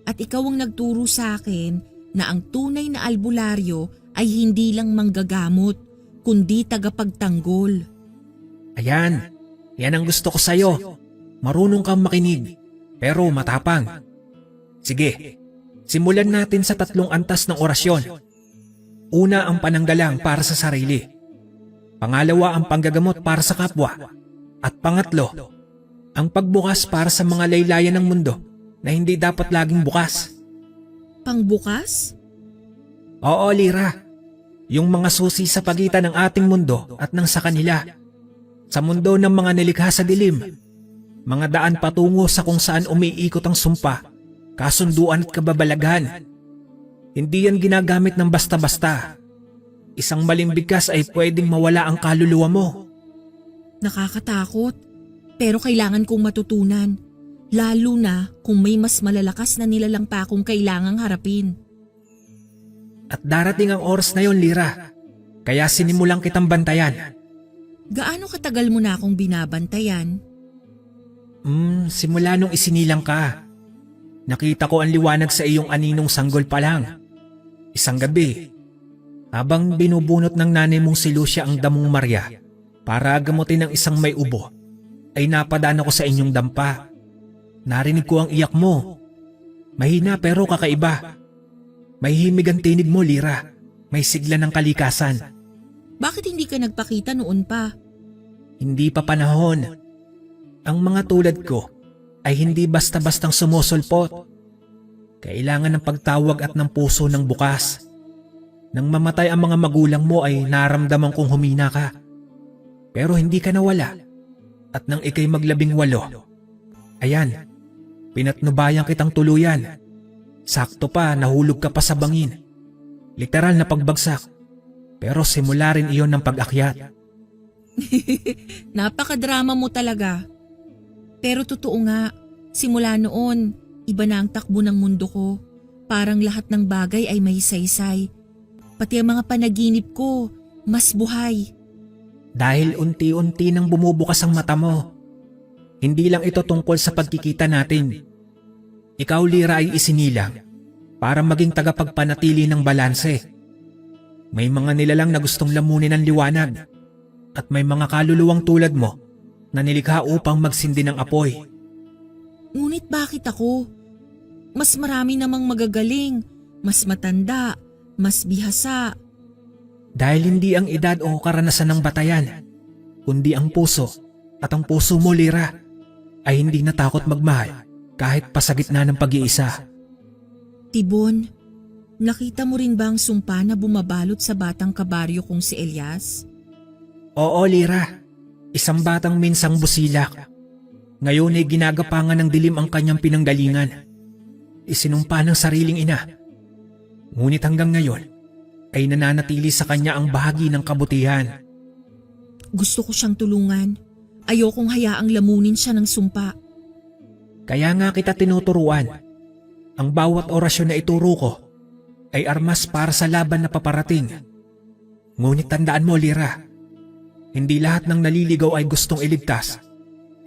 [SPEAKER 3] At ikaw ang nagturo sa akin na ang tunay na albularyo ay hindi lang manggagamot, kundi tagapagtanggol.
[SPEAKER 4] Ayan, yan ang gusto ko sa'yo. Marunong kang makinig, pero matapang. Sige, simulan natin sa 3 antas ng orasyon. Una ang pananggalang para sa sarili. Pangalawa ang panggagamot para sa kapwa. At pangatlo, ang pagbukas para sa mga laylayan ng mundo na hindi dapat laging bukas.
[SPEAKER 3] Pangbukas?
[SPEAKER 4] Oo, Lira. Yung mga susi sa pagitan ng ating mundo at ng sa kanila. Sa mundo ng mga nilikha sa dilim. Mga daan patungo sa kung saan umiikot ang sumpa, kasunduan at kababalaghan. Hindi yan ginagamit ng basta-basta. Isang maling bigkas ay pwedeng mawala ang kaluluwa mo.
[SPEAKER 3] Nakakatakot. Pero kailangan kong matutunan. Lalo na kung may mas malalakas na nilalang pa akong kailangang harapin.
[SPEAKER 4] At darating ang oras na yon, Lira. Kaya sinimulang kitang bantayan.
[SPEAKER 3] Gaano katagal mo na akong binabantayan?
[SPEAKER 4] Simula nung isinilang ka. Nakita ko ang liwanag sa iyong aninong sanggol pa lang. Isang gabi, habang binubunot ng nanay mong si Lucia ang damong Maria para gamutin ng isang may ubo, ay napadaan ako sa inyong dampa. Narinig ko ang iyak mo. Mahina pero kakaiba. May himig ang tinig mo, Lira. May sigla ng kalikasan.
[SPEAKER 3] Bakit hindi ka nagpakita noon pa?
[SPEAKER 4] Hindi pa panahon. Ang mga tulad ko ay hindi basta-bastang sumusulpot. Kailangan ng pagtawag at ng puso ng bukas. Nang mamatay ang mga magulang mo ay naramdaman kong humina ka. Pero hindi ka nawala. At nang ikay mag-18, ayan, pinatnubayan kitang tuluyan. Sakto pa, nahulog ka pa sa bangin. Literal na pagbagsak. Pero simula rin iyon ng pag-akyat.
[SPEAKER 3] Napakadrama mo talaga. Pero totoo nga, simula noon, iba na ang takbo ng mundo ko. Parang lahat ng bagay ay may saysay. Pati ang mga panaginip ko, mas buhay.
[SPEAKER 4] Dahil unti-unti nang bumubukas ang mata mo. Hindi lang ito tungkol sa pagkikita natin. Ikaw, Lira, ay isinilang para maging tagapagpanatili ng balanse. May mga nilalang na gustong lamunin ang liwanag at may mga kaluluwang tulad mo na nilikha upang magsindi ng apoy.
[SPEAKER 3] Ngunit bakit ako? Mas marami namang magagaling, mas matanda, mas bihasa.
[SPEAKER 4] Dahil hindi ang edad o karanasan ng batayan, kundi ang puso. At ang puso mo, Lira, ay hindi natakot magmahal kahit pa sa gitna ng pag-iisa.
[SPEAKER 3] Tibon, nakita mo rin ba ang sumpa na bumabalot sa batang kabaryo kong si Elias?
[SPEAKER 4] Oo, Lira. Isang batang minsang busilak. Ngayon ay ginagapangan ng dilim ang kanyang pinanggalingan. Isinumpa ng sariling ina. Ngunit hanggang ngayon ay nananatili sa kanya ang bahagi ng kabutihan.
[SPEAKER 3] Gusto ko siyang tulungan. Ayokong hayaang lamunin siya ng sumpa.
[SPEAKER 4] Kaya nga kita tinuturuan. Ang bawat orasyon na ituro ko ay armas para sa laban na paparating. Ngunit tandaan mo, Lira, hindi lahat ng naliligaw ay gustong iligtas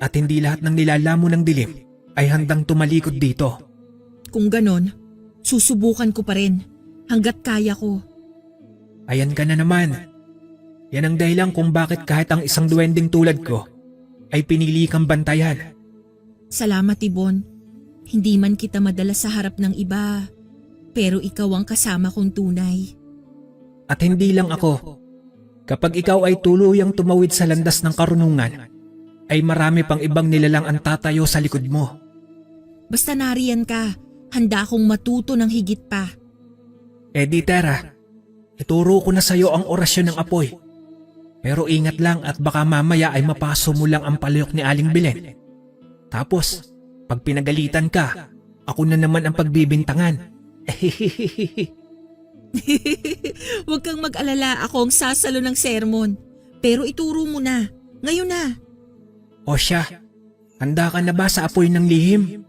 [SPEAKER 4] at hindi lahat ng nilalamon ng dilim ay handang tumalikod dito.
[SPEAKER 3] Kung ganon, susubukan ko pa rin hanggat kaya ko.
[SPEAKER 4] Ayan ka na naman. Yan ang dahilan kung bakit kahit ang isang duwending tulad ko ay pinili kang bantayan.
[SPEAKER 3] Salamat, Tibon. Hindi man kita madala sa harap ng iba, pero ikaw ang kasama kong tunay.
[SPEAKER 4] At hindi lang ako. Kapag ikaw ay tuluyang tumawid sa landas ng karunungan, ay marami pang ibang nilalang ang tatayo sa likod mo.
[SPEAKER 3] Basta nariyan ka, handa akong matuto ng higit pa.
[SPEAKER 4] Tera, ituro ko na sa iyo ang orasyon ng apoy. Pero ingat lang at baka mamaya ay mapaso mo lang ang palayok ni Aling Belen. Tapos, pag pinagalitan ka, ako na naman ang pagbibintangan.
[SPEAKER 3] Huwag kang mag-alala, ako ang sasalo ng sermon. Pero ituro mo na. Ngayon na.
[SPEAKER 4] O siya, handa ka na ba sa apoy ng lihim?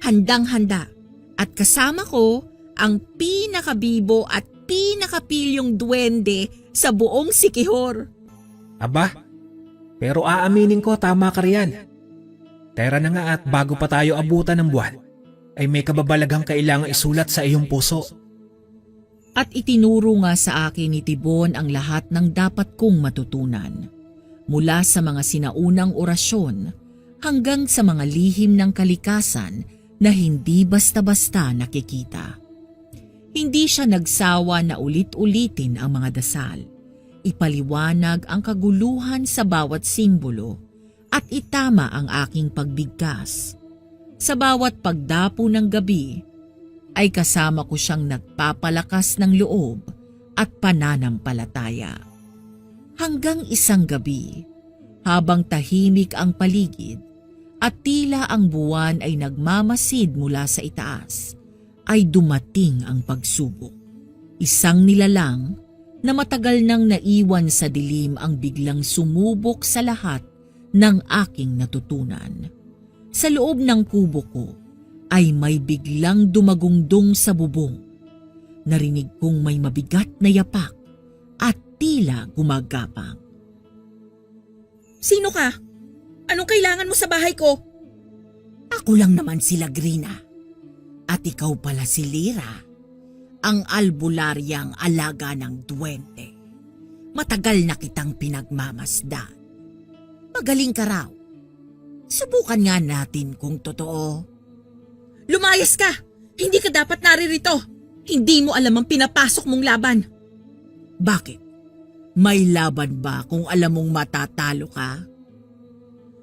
[SPEAKER 3] Handang-handa. At kasama ko ang pinakabibo at pinakapilyong duwende sa buong Sikihor.
[SPEAKER 4] Aba, pero aaminin ko tama ka riyan. Tara na nga at bago pa tayo abutan ng buwan, ay may kababalaghang kailangang isulat sa iyong puso.
[SPEAKER 2] At itinuro nga sa akin ni Tibon ang lahat ng dapat kong matutunan. Mula sa mga sinaunang orasyon hanggang sa mga lihim ng kalikasan na hindi basta-basta nakikita. Hindi siya nagsawa na ulit-ulitin ang mga dasal. Ipaliwanag ang kaguluhan sa bawat simbolo at itama ang aking pagbigkas. Sa bawat pagdapo ng gabi, ay kasama ko siyang nagpapalakas ng loob at pananampalataya. Hanggang isang gabi, habang tahimik ang paligid at tila ang buwan ay nagmamasid mula sa itaas, ay dumating ang pagsubok. Isang nilalang na matagal nang naiwan sa dilim ang biglang sumubok sa lahat ng aking natutunan. Sa loob ng kubo ko ay may biglang dumagungdong sa bubong. Narinig kong may mabigat na yapak at tila gumagapang.
[SPEAKER 3] Sino ka? Anong kailangan mo sa bahay ko?
[SPEAKER 2] Ako lang naman si Lagrina. At ikaw pala si Lira, ang albularyang alaga ng duwende. Matagal na kitang pinagmamasdan. Magaling ka raw. Subukan nga natin kung totoo.
[SPEAKER 3] Lumayas ka! Hindi ka dapat naririto! Hindi mo alam ang pinapasok mong laban.
[SPEAKER 2] Bakit? May laban ba kung alam mong matatalo ka?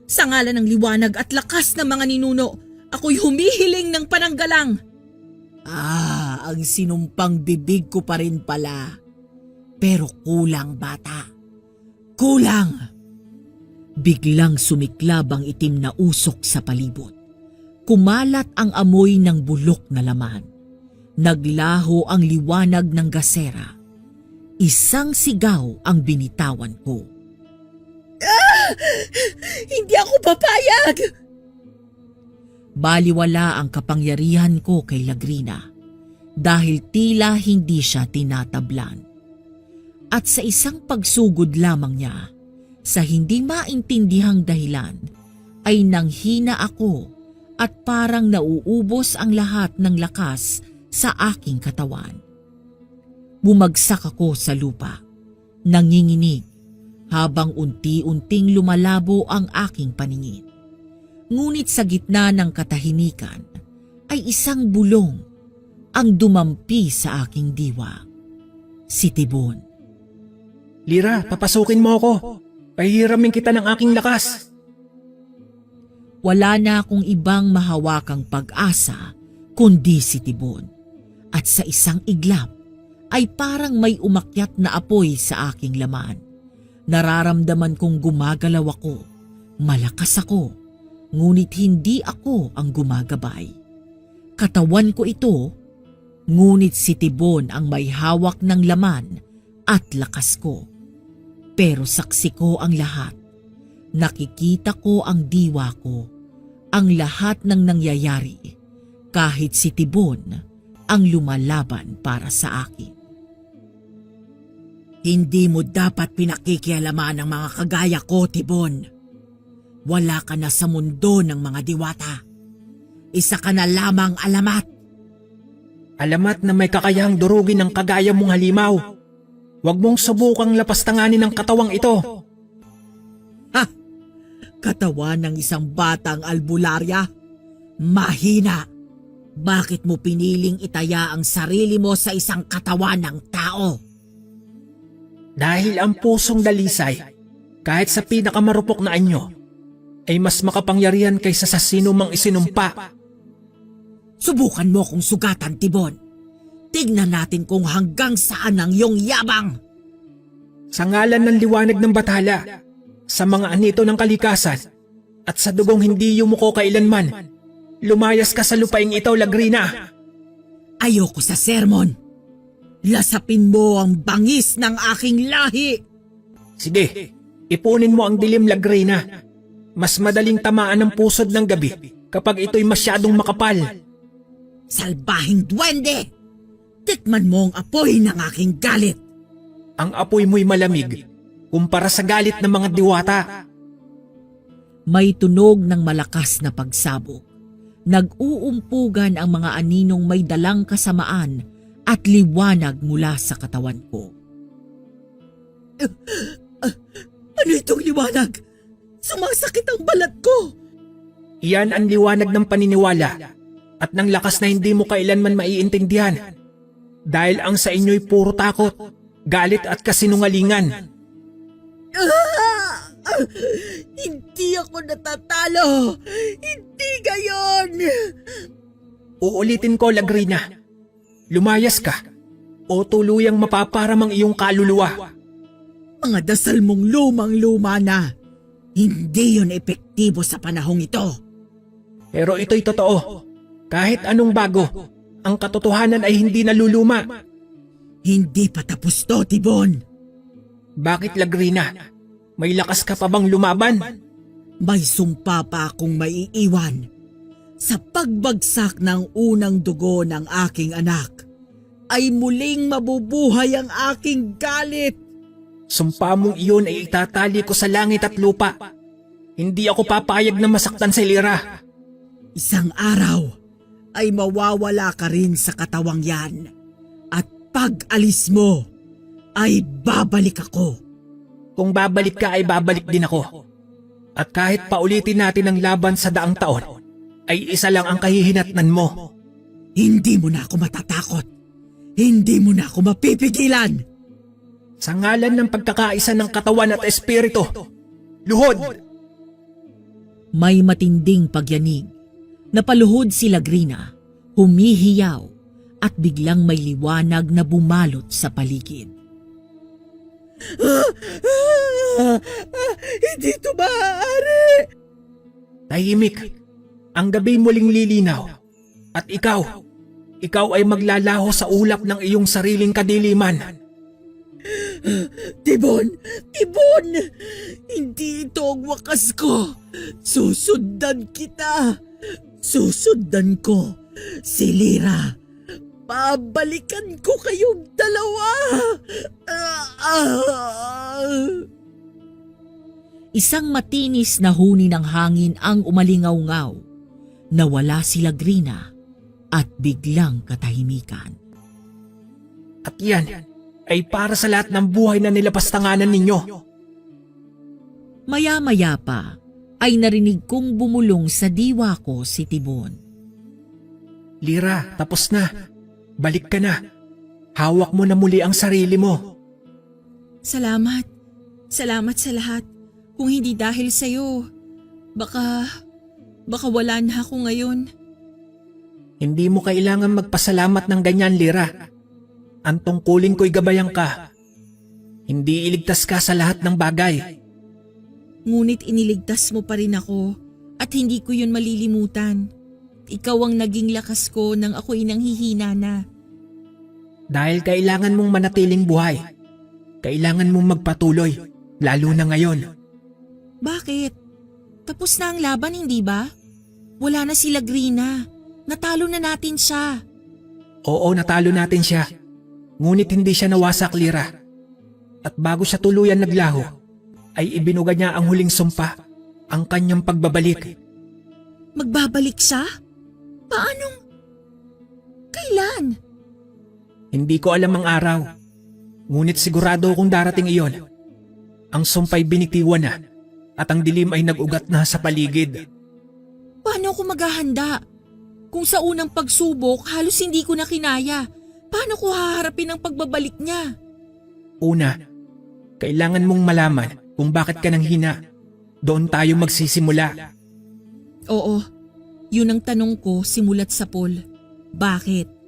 [SPEAKER 3] Sa ngalan ng liwanag at lakas ng mga ninuno, ako'y humihiling ng pananggalang.
[SPEAKER 2] Ang sinumpang bibig ko pa rin pala. Pero kulang, bata. Kulang! Biglang sumiklab ang itim na usok sa palibot. Kumalat ang amoy ng bulok na laman. Naglaho ang liwanag ng gasera. Isang sigaw ang binitawan ko.
[SPEAKER 3] Hindi ako papayag!
[SPEAKER 2] Baliwala ang kapangyarihan ko kay Lagrina dahil tila hindi siya tinatablan. At sa isang pagsugod lamang niya, sa hindi maintindihang dahilan, ay nanghina ako at parang nauubos ang lahat ng lakas sa aking katawan. Bumagsak ako sa lupa, nanginginig, habang unti-unting lumalabo ang aking paningin. Ngunit sa gitna ng katahimikan ay isang bulong ang dumampi sa aking diwa. Si Tibon.
[SPEAKER 4] Lira, papasukin mo ako. Pahihiramin kita ng aking lakas.
[SPEAKER 2] Wala na akong ibang mahawakang pag-asa kundi si Tibon. At sa isang iglap ay parang may umakyat na apoy sa aking laman. Nararamdaman kong gumagalaw ako. Malakas ako. Ngunit hindi ako ang gumagabay. Katawan ko ito, ngunit si Tibon ang may hawak ng laman at lakas ko. Pero saksi ko ang lahat. Nakikita ko ang diwa ko, ang lahat ng nangyayari, kahit si Tibon ang lumalaban para sa akin. Hindi mo dapat pinakikialaman ang mga kagaya ko, Tibon. Wala ka na sa mundo ng mga diwata. Isa ka na lamang alamat.
[SPEAKER 4] Alamat na may kakayahang durugin ng kagaya mong halimaw. Huwag mong subukang lapastanganin ang katawang ito.
[SPEAKER 2] Katawan ng isang batang albularya? Mahina! Bakit mo piniling itaya ang sarili mo sa isang katawan ng tao?
[SPEAKER 4] Dahil ang pusong dalisay, kahit sa pinakamarupok na anyo, ay mas makapangyarihan kaysa sa sino mang isinumpa.
[SPEAKER 2] Subukan mo kung sugatan, Tibon. Tignan natin kung hanggang saan ang iyong yabang.
[SPEAKER 4] Sa ngalan ng liwanag ng bathala, sa mga anito ng kalikasan, at sa dugong hindi yumuko kailanman, lumayas ka sa lupaing ito, Lagrina.
[SPEAKER 2] Ayoko sa sermon. Lasapin mo ang bangis ng aking lahi.
[SPEAKER 4] Sige, ipunin mo ang dilim, Lagrina. Mas madaling tamaan ng pusod ng gabi kapag ito'y masyadong makapal.
[SPEAKER 2] Salbahing duwende! Tikman mo ang apoy ng aking galit.
[SPEAKER 4] Ang apoy mo'y malamig kumpara sa galit ng mga diwata.
[SPEAKER 2] May tunog ng malakas na pagsabog. Nag-uumpugan ang mga aninong may dalang kasamaan at liwanag mula sa katawan ko. Ano itong liwanag? Sumasakit ang balat ko.
[SPEAKER 4] Iyan ang liwanag ng paniniwala at ng lakas na hindi mo kailanman maiintindihan. Dahil ang sa inyo'y puro takot, galit at kasinungalingan.
[SPEAKER 2] Hindi ako natatalo! Hindi gayon!
[SPEAKER 4] Uulitin ko, Lagrina. Lumayas ka o tuluyang mapaparam ang iyong kaluluwa.
[SPEAKER 2] Mga dasal mong lumang-luma na. Hindi yun epektibo sa panahong ito.
[SPEAKER 4] Pero ito'y totoo. Kahit anong bago, ang katotohanan ay hindi naluluma.
[SPEAKER 2] Hindi pa tapos to, Tibon.
[SPEAKER 4] Bakit, Lagrina? May lakas ka pa bang lumaban?
[SPEAKER 2] May sumpa pa akong maiiwan. Sa pagbagsak ng unang dugo ng aking anak, ay muling mabubuhay ang aking galit.
[SPEAKER 4] Sumpa mong iyon ay itatali ko sa langit at lupa. Hindi ako papayag na masaktan si Lira.
[SPEAKER 2] Isang araw ay mawawala ka rin sa katawang yan. At pag alis mo, ay babalik ako.
[SPEAKER 4] Kung babalik ka ay babalik din ako. At kahit paulitin natin ang laban sa daang taon, ay isa lang ang kahihinatnan mo.
[SPEAKER 2] Hindi mo na ako matatakot. Hindi mo na ako mapipigilan.
[SPEAKER 4] Sa ngalan ng pagkakaisa ng katawan at espiritu, luhod!
[SPEAKER 2] May matinding pagyanig. Napaluhod si Lagrina, humihiyaw, at biglang may liwanag na bumalot sa paligid. Hindi ito maaari!
[SPEAKER 4] Tahimik, ang gabi muling lilinaw. At ikaw ay maglalaho sa ulap ng iyong sariling kadiliman.
[SPEAKER 2] Tibon! Tibon! Hindi ito ang wakas ko. Susundan kita. Susundan ko si Lira. Babalikan ko kayong dalawa. Isang matinis na huni ng hangin ang umalingaw-ngaw. Nawala si Lagrina at biglang katahimikan.
[SPEAKER 4] At yan ay para sa lahat ng buhay na nilapastanganan ninyo.
[SPEAKER 2] Maya-maya pa ay narinig kong bumulong sa diwa ko si Tibon.
[SPEAKER 4] Lira, tapos na. Balik ka na. Hawak mo na muli ang sarili mo.
[SPEAKER 3] Salamat. Salamat sa lahat. Kung hindi dahil sa'yo, baka wala na ako ngayon.
[SPEAKER 4] Hindi mo kailangan magpasalamat ng ganyan, Lira. Ang tungkulin ko'y gabayan ka. Hindi iligtas ka sa lahat ng bagay.
[SPEAKER 3] Ngunit iniligtas mo pa rin ako at hindi ko yun malilimutan. Ikaw ang naging lakas ko nang ako'y nanghihina na.
[SPEAKER 4] Dahil kailangan mong manatiling buhay. Kailangan mong magpatuloy, lalo na ngayon.
[SPEAKER 3] Bakit? Tapos na ang laban, hindi ba? Wala na si Lagrina. Natalo na natin siya.
[SPEAKER 4] Oo, natalo natin siya. Ngunit hindi siya nawasak, Lira. At bago siya tuluyan naglaho, ay ibinuga niya ang huling sumpa, ang kanyang pagbabalik.
[SPEAKER 3] Magbabalik siya? Paanong? Kailan?
[SPEAKER 4] Hindi ko alam ang araw. Ngunit sigurado kung darating iyon. Ang sumpay binitiwan na at ang dilim ay nag-ugat na sa paligid.
[SPEAKER 3] Paano ako maghahanda? Kung sa unang pagsubok halos hindi ko na kinaya, paano ko haharapin ang pagbabalik niya?
[SPEAKER 4] Una, kailangan mong malaman kung bakit ka nanghina. Doon tayo magsisimula.
[SPEAKER 3] Oo, yun ang tanong ko simulat sa poll. Bakit?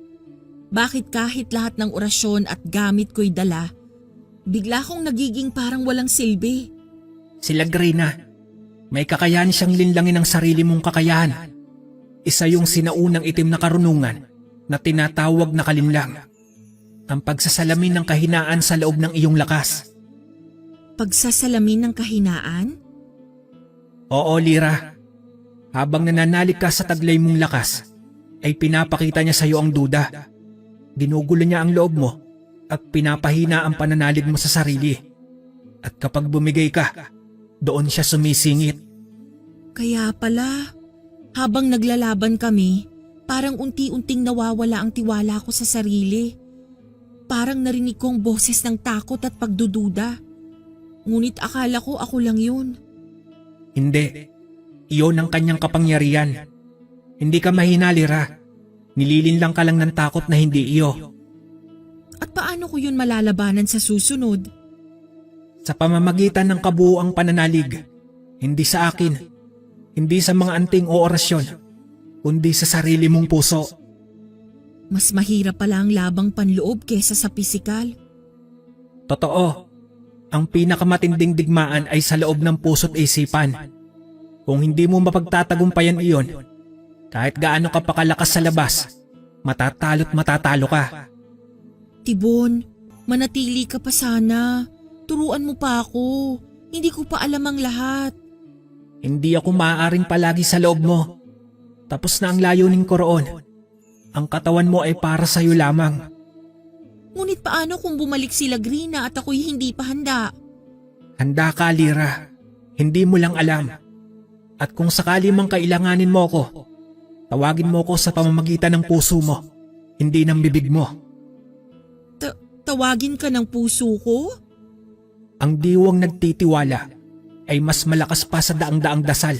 [SPEAKER 3] Bakit kahit lahat ng orasyon at gamit ko'y dala, Bigla akong nagiging parang walang silbi.
[SPEAKER 4] Si Lagrina, may kakayahan siyang linlangin ang sarili mong kakayahan. Isa yung sinaunang itim na karunungan na tinatawag na kalinlang. Ang pagsasalamin ng kahinaan sa loob ng iyong lakas.
[SPEAKER 3] Pagsasalamin ng kahinaan?
[SPEAKER 4] Oo, Lira. Habang nananalig ka sa taglay mong lakas, ay pinapakita niya sa iyo ang duda. Ginugulo niya ang loob mo at pinapahina ang pananalig mo sa sarili. At kapag bumigay ka, doon siya sumisingit.
[SPEAKER 3] Kaya pala, habang naglalaban kami, parang unti-unting nawawala ang tiwala ko sa sarili. Parang narinig ko ang boses ng takot at pagdududa. Ngunit akala ko ako lang yun.
[SPEAKER 4] Hindi. Iyon ang kanyang kapangyarihan. Hindi ka mahina, Lira. Nililinlang ka lang ng takot na hindi iyo.
[SPEAKER 3] At paano ko yun malalabanan sa susunod?
[SPEAKER 4] Sa pamamagitan ng kabuuang pananalig. Hindi sa akin. Hindi sa mga anting o orasyon. Kundi sa sarili mong puso.
[SPEAKER 3] Mas mahirap pala ang labang panloob kesa sa pisikal.
[SPEAKER 4] Totoo. Ang pinakamatinding digmaan ay sa loob ng puso't isipan. Kung hindi mo mapagtatagumpayan iyon, kahit gaano ka pakalakas sa labas, matatalo't matatalo ka.
[SPEAKER 3] Tibon, manatili ka pa sana. Turuan mo pa ako. Hindi ko pa alam ang lahat.
[SPEAKER 4] Hindi ako maaaring palagi sa loob mo. Tapos na ang layunin ko roon. Ang katawan mo ay para sa'yo lamang.
[SPEAKER 3] Ngunit paano kung bumalik si Lagrina at ako'y hindi pa handa?
[SPEAKER 4] Handa ka, Lira. Hindi mo lang alam. At kung sakali mang kailanganin mo ko, tawagin mo ko sa pamamagitan ng puso mo, hindi ng bibig mo.
[SPEAKER 3] Tawagin ka ng puso ko?
[SPEAKER 4] Ang diwang nagtitiwala ay mas malakas pa sa daang-daang dasal.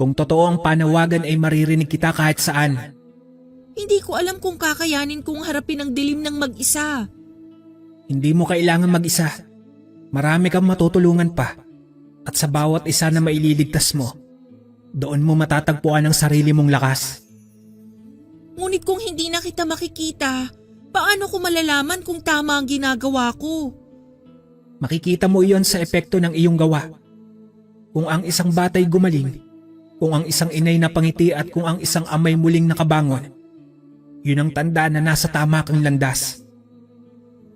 [SPEAKER 4] Kung totoo ang panawagan ay maririnig kita kahit saan.
[SPEAKER 3] Hindi ko alam kung kakayanin kong harapin ang dilim ng mag-isa.
[SPEAKER 4] Hindi mo kailangan mag-isa. Marami kang matutulungan pa. At sa bawat isa na maililigtas mo, doon mo matatagpuan ang sarili mong lakas.
[SPEAKER 3] Ngunit kung hindi na kita makikita, paano ko malalaman kung tama ang ginagawa ko?
[SPEAKER 4] Makikita mo iyon sa epekto ng iyong gawa. Kung ang isang batay gumaling, kung ang isang inay napangiti at kung ang isang amay muling nakabangon, yun ang tanda na nasa tama kang landas.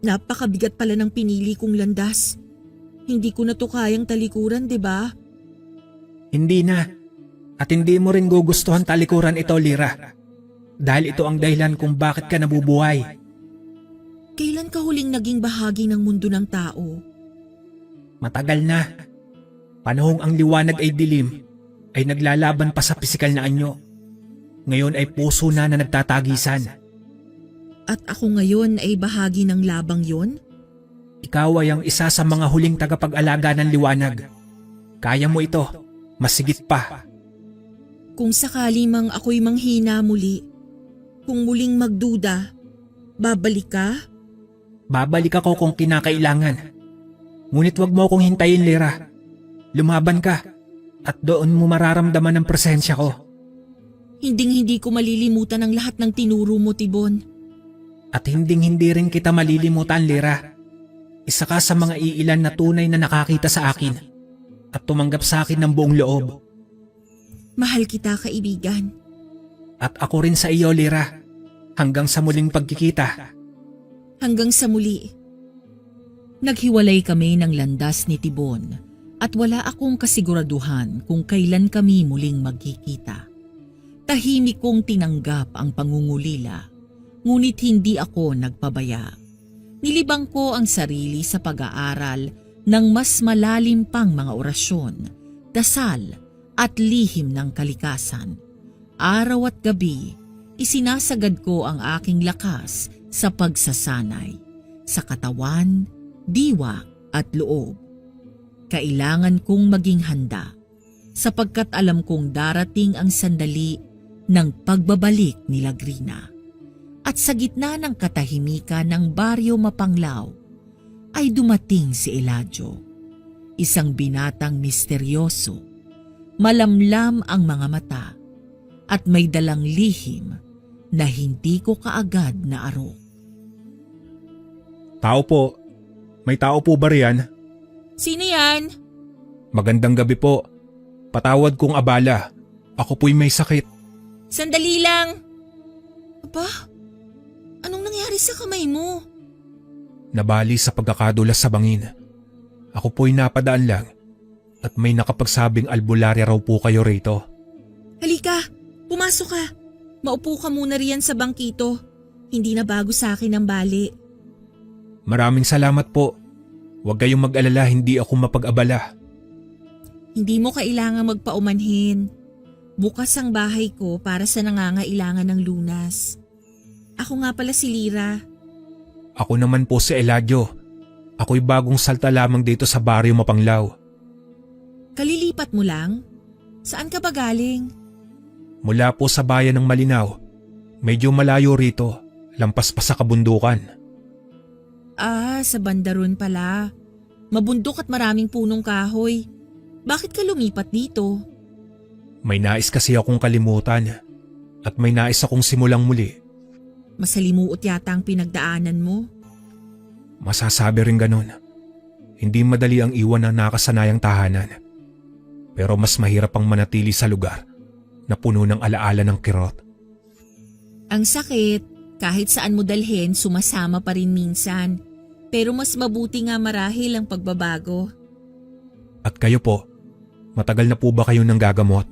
[SPEAKER 3] Napakabigat pala ng pinili kong landas. Hindi ko na to kayang talikuran, 'di ba?
[SPEAKER 4] Hindi na. At hindi mo rin gugustuhan talikuran ito, Lira. Dahil ito ang dahilan kung bakit ka nabubuhay.
[SPEAKER 3] Kailan ka huling naging bahagi ng mundo ng tao?
[SPEAKER 4] Matagal na. Panahong ang liwanag ay dilim, ay naglalaban pa sa pisikal na anyo. Ngayon ay puso na nagtatagisan.
[SPEAKER 3] At ako ngayon ay bahagi ng labang yon?
[SPEAKER 4] Ikaw ay ang isa sa mga huling tagapag-alaga ng liwanag. Kaya mo ito, masigit pa.
[SPEAKER 3] Kung sakali mang ako'y manghina muli, kung muling magduda, babalik ka?
[SPEAKER 4] Babalik ako kung kinakailangan. Ngunit wag mo akong hintayin, Lira. Lumaban ka at doon mo mararamdaman ang presensya ko.
[SPEAKER 3] Hinding-hindi ko malilimutan ang lahat ng tinuro mo, Tibon.
[SPEAKER 4] At hinding-hindi rin kita malilimutan, Lira. Isa ka sa mga iilan na tunay na nakakita sa akin at tumanggap sa akin ng buong loob.
[SPEAKER 3] Mahal kita, kaibigan.
[SPEAKER 4] At ako rin sa iyo, Lira. Hanggang sa muling pagkikita.
[SPEAKER 3] Hanggang sa muli.
[SPEAKER 2] Naghiwalay kami ng landas ni Tibon at wala akong kasiguraduhan kung kailan kami muling magkikita. Tahimik kong tinanggap ang pangungulila, ngunit hindi ako nagpabaya. Nilibang ko ang sarili sa pag-aaral ng mas malalim pang mga orasyon, dasal at lihim ng kalikasan. Araw at gabi, isinasagad ko ang aking lakas sa pagsasanay, sa katawan, diwa at loob. Kailangan kong maging handa sapagkat alam kong darating ang sandali ng pagbabalik ni Lagrina. At sa gitna ng katahimikan ng baryo Mapanglao ay dumating si Eladio, isang binatang misteryoso, malamlam ang mga mata at may dalang lihim na hindi ko kaagad naarok.
[SPEAKER 4] Tao po, May tao po ba riyan?
[SPEAKER 2] Sino yan?
[SPEAKER 4] Magandang gabi po. Patawad kong abala. Ako po'y may sakit.
[SPEAKER 2] Sandali lang.
[SPEAKER 3] Aba, anong nangyari sa kamay mo?
[SPEAKER 4] Nabali sa pagkakadulas sa bangin. Ako po'y napadaan lang at may nakapagsabing albularya raw po kayo rito.
[SPEAKER 3] Halika, pumasok ka. Maupo ka muna riyan sa bangkito. Hindi na bago sa akin ang bali.
[SPEAKER 4] Maraming salamat po. Huwag kayong mag-alala, hindi ako mapag-abala.
[SPEAKER 3] Hindi mo kailangang magpaumanhin. Bukas ang bahay ko para sa nangangailangan ng lunas. Ako nga pala si Lira.
[SPEAKER 4] Ako naman po si Eladio. Ako'y bagong salta lamang dito sa baryo Mapanglao.
[SPEAKER 3] Kalilipat mo lang? Saan ka ba galing?
[SPEAKER 4] Mula po sa bayan ng Malinaw. Medyo malayo rito, lampas pa sa kabundukan.
[SPEAKER 3] Ah, sa Bandaron pala. Mabundok at maraming punong kahoy. Bakit ka lumipat dito?
[SPEAKER 4] May nais kasi akong kalimutan at may nais akong simulang muli.
[SPEAKER 3] Masalimuot yata ang pinagdaanan mo.
[SPEAKER 4] Masasabi rin ganun. Hindi madali ang iwan ng nakasanayang tahanan. Pero mas mahirap ang manatili sa lugar na puno ng alaala ng kirot.
[SPEAKER 3] Ang sakit, kahit saan mo dalhin, sumasama pa rin minsan. Pero mas mabuti nga marahil ang pagbabago.
[SPEAKER 4] At kayo po, matagal na po ba kayong nanggagamot?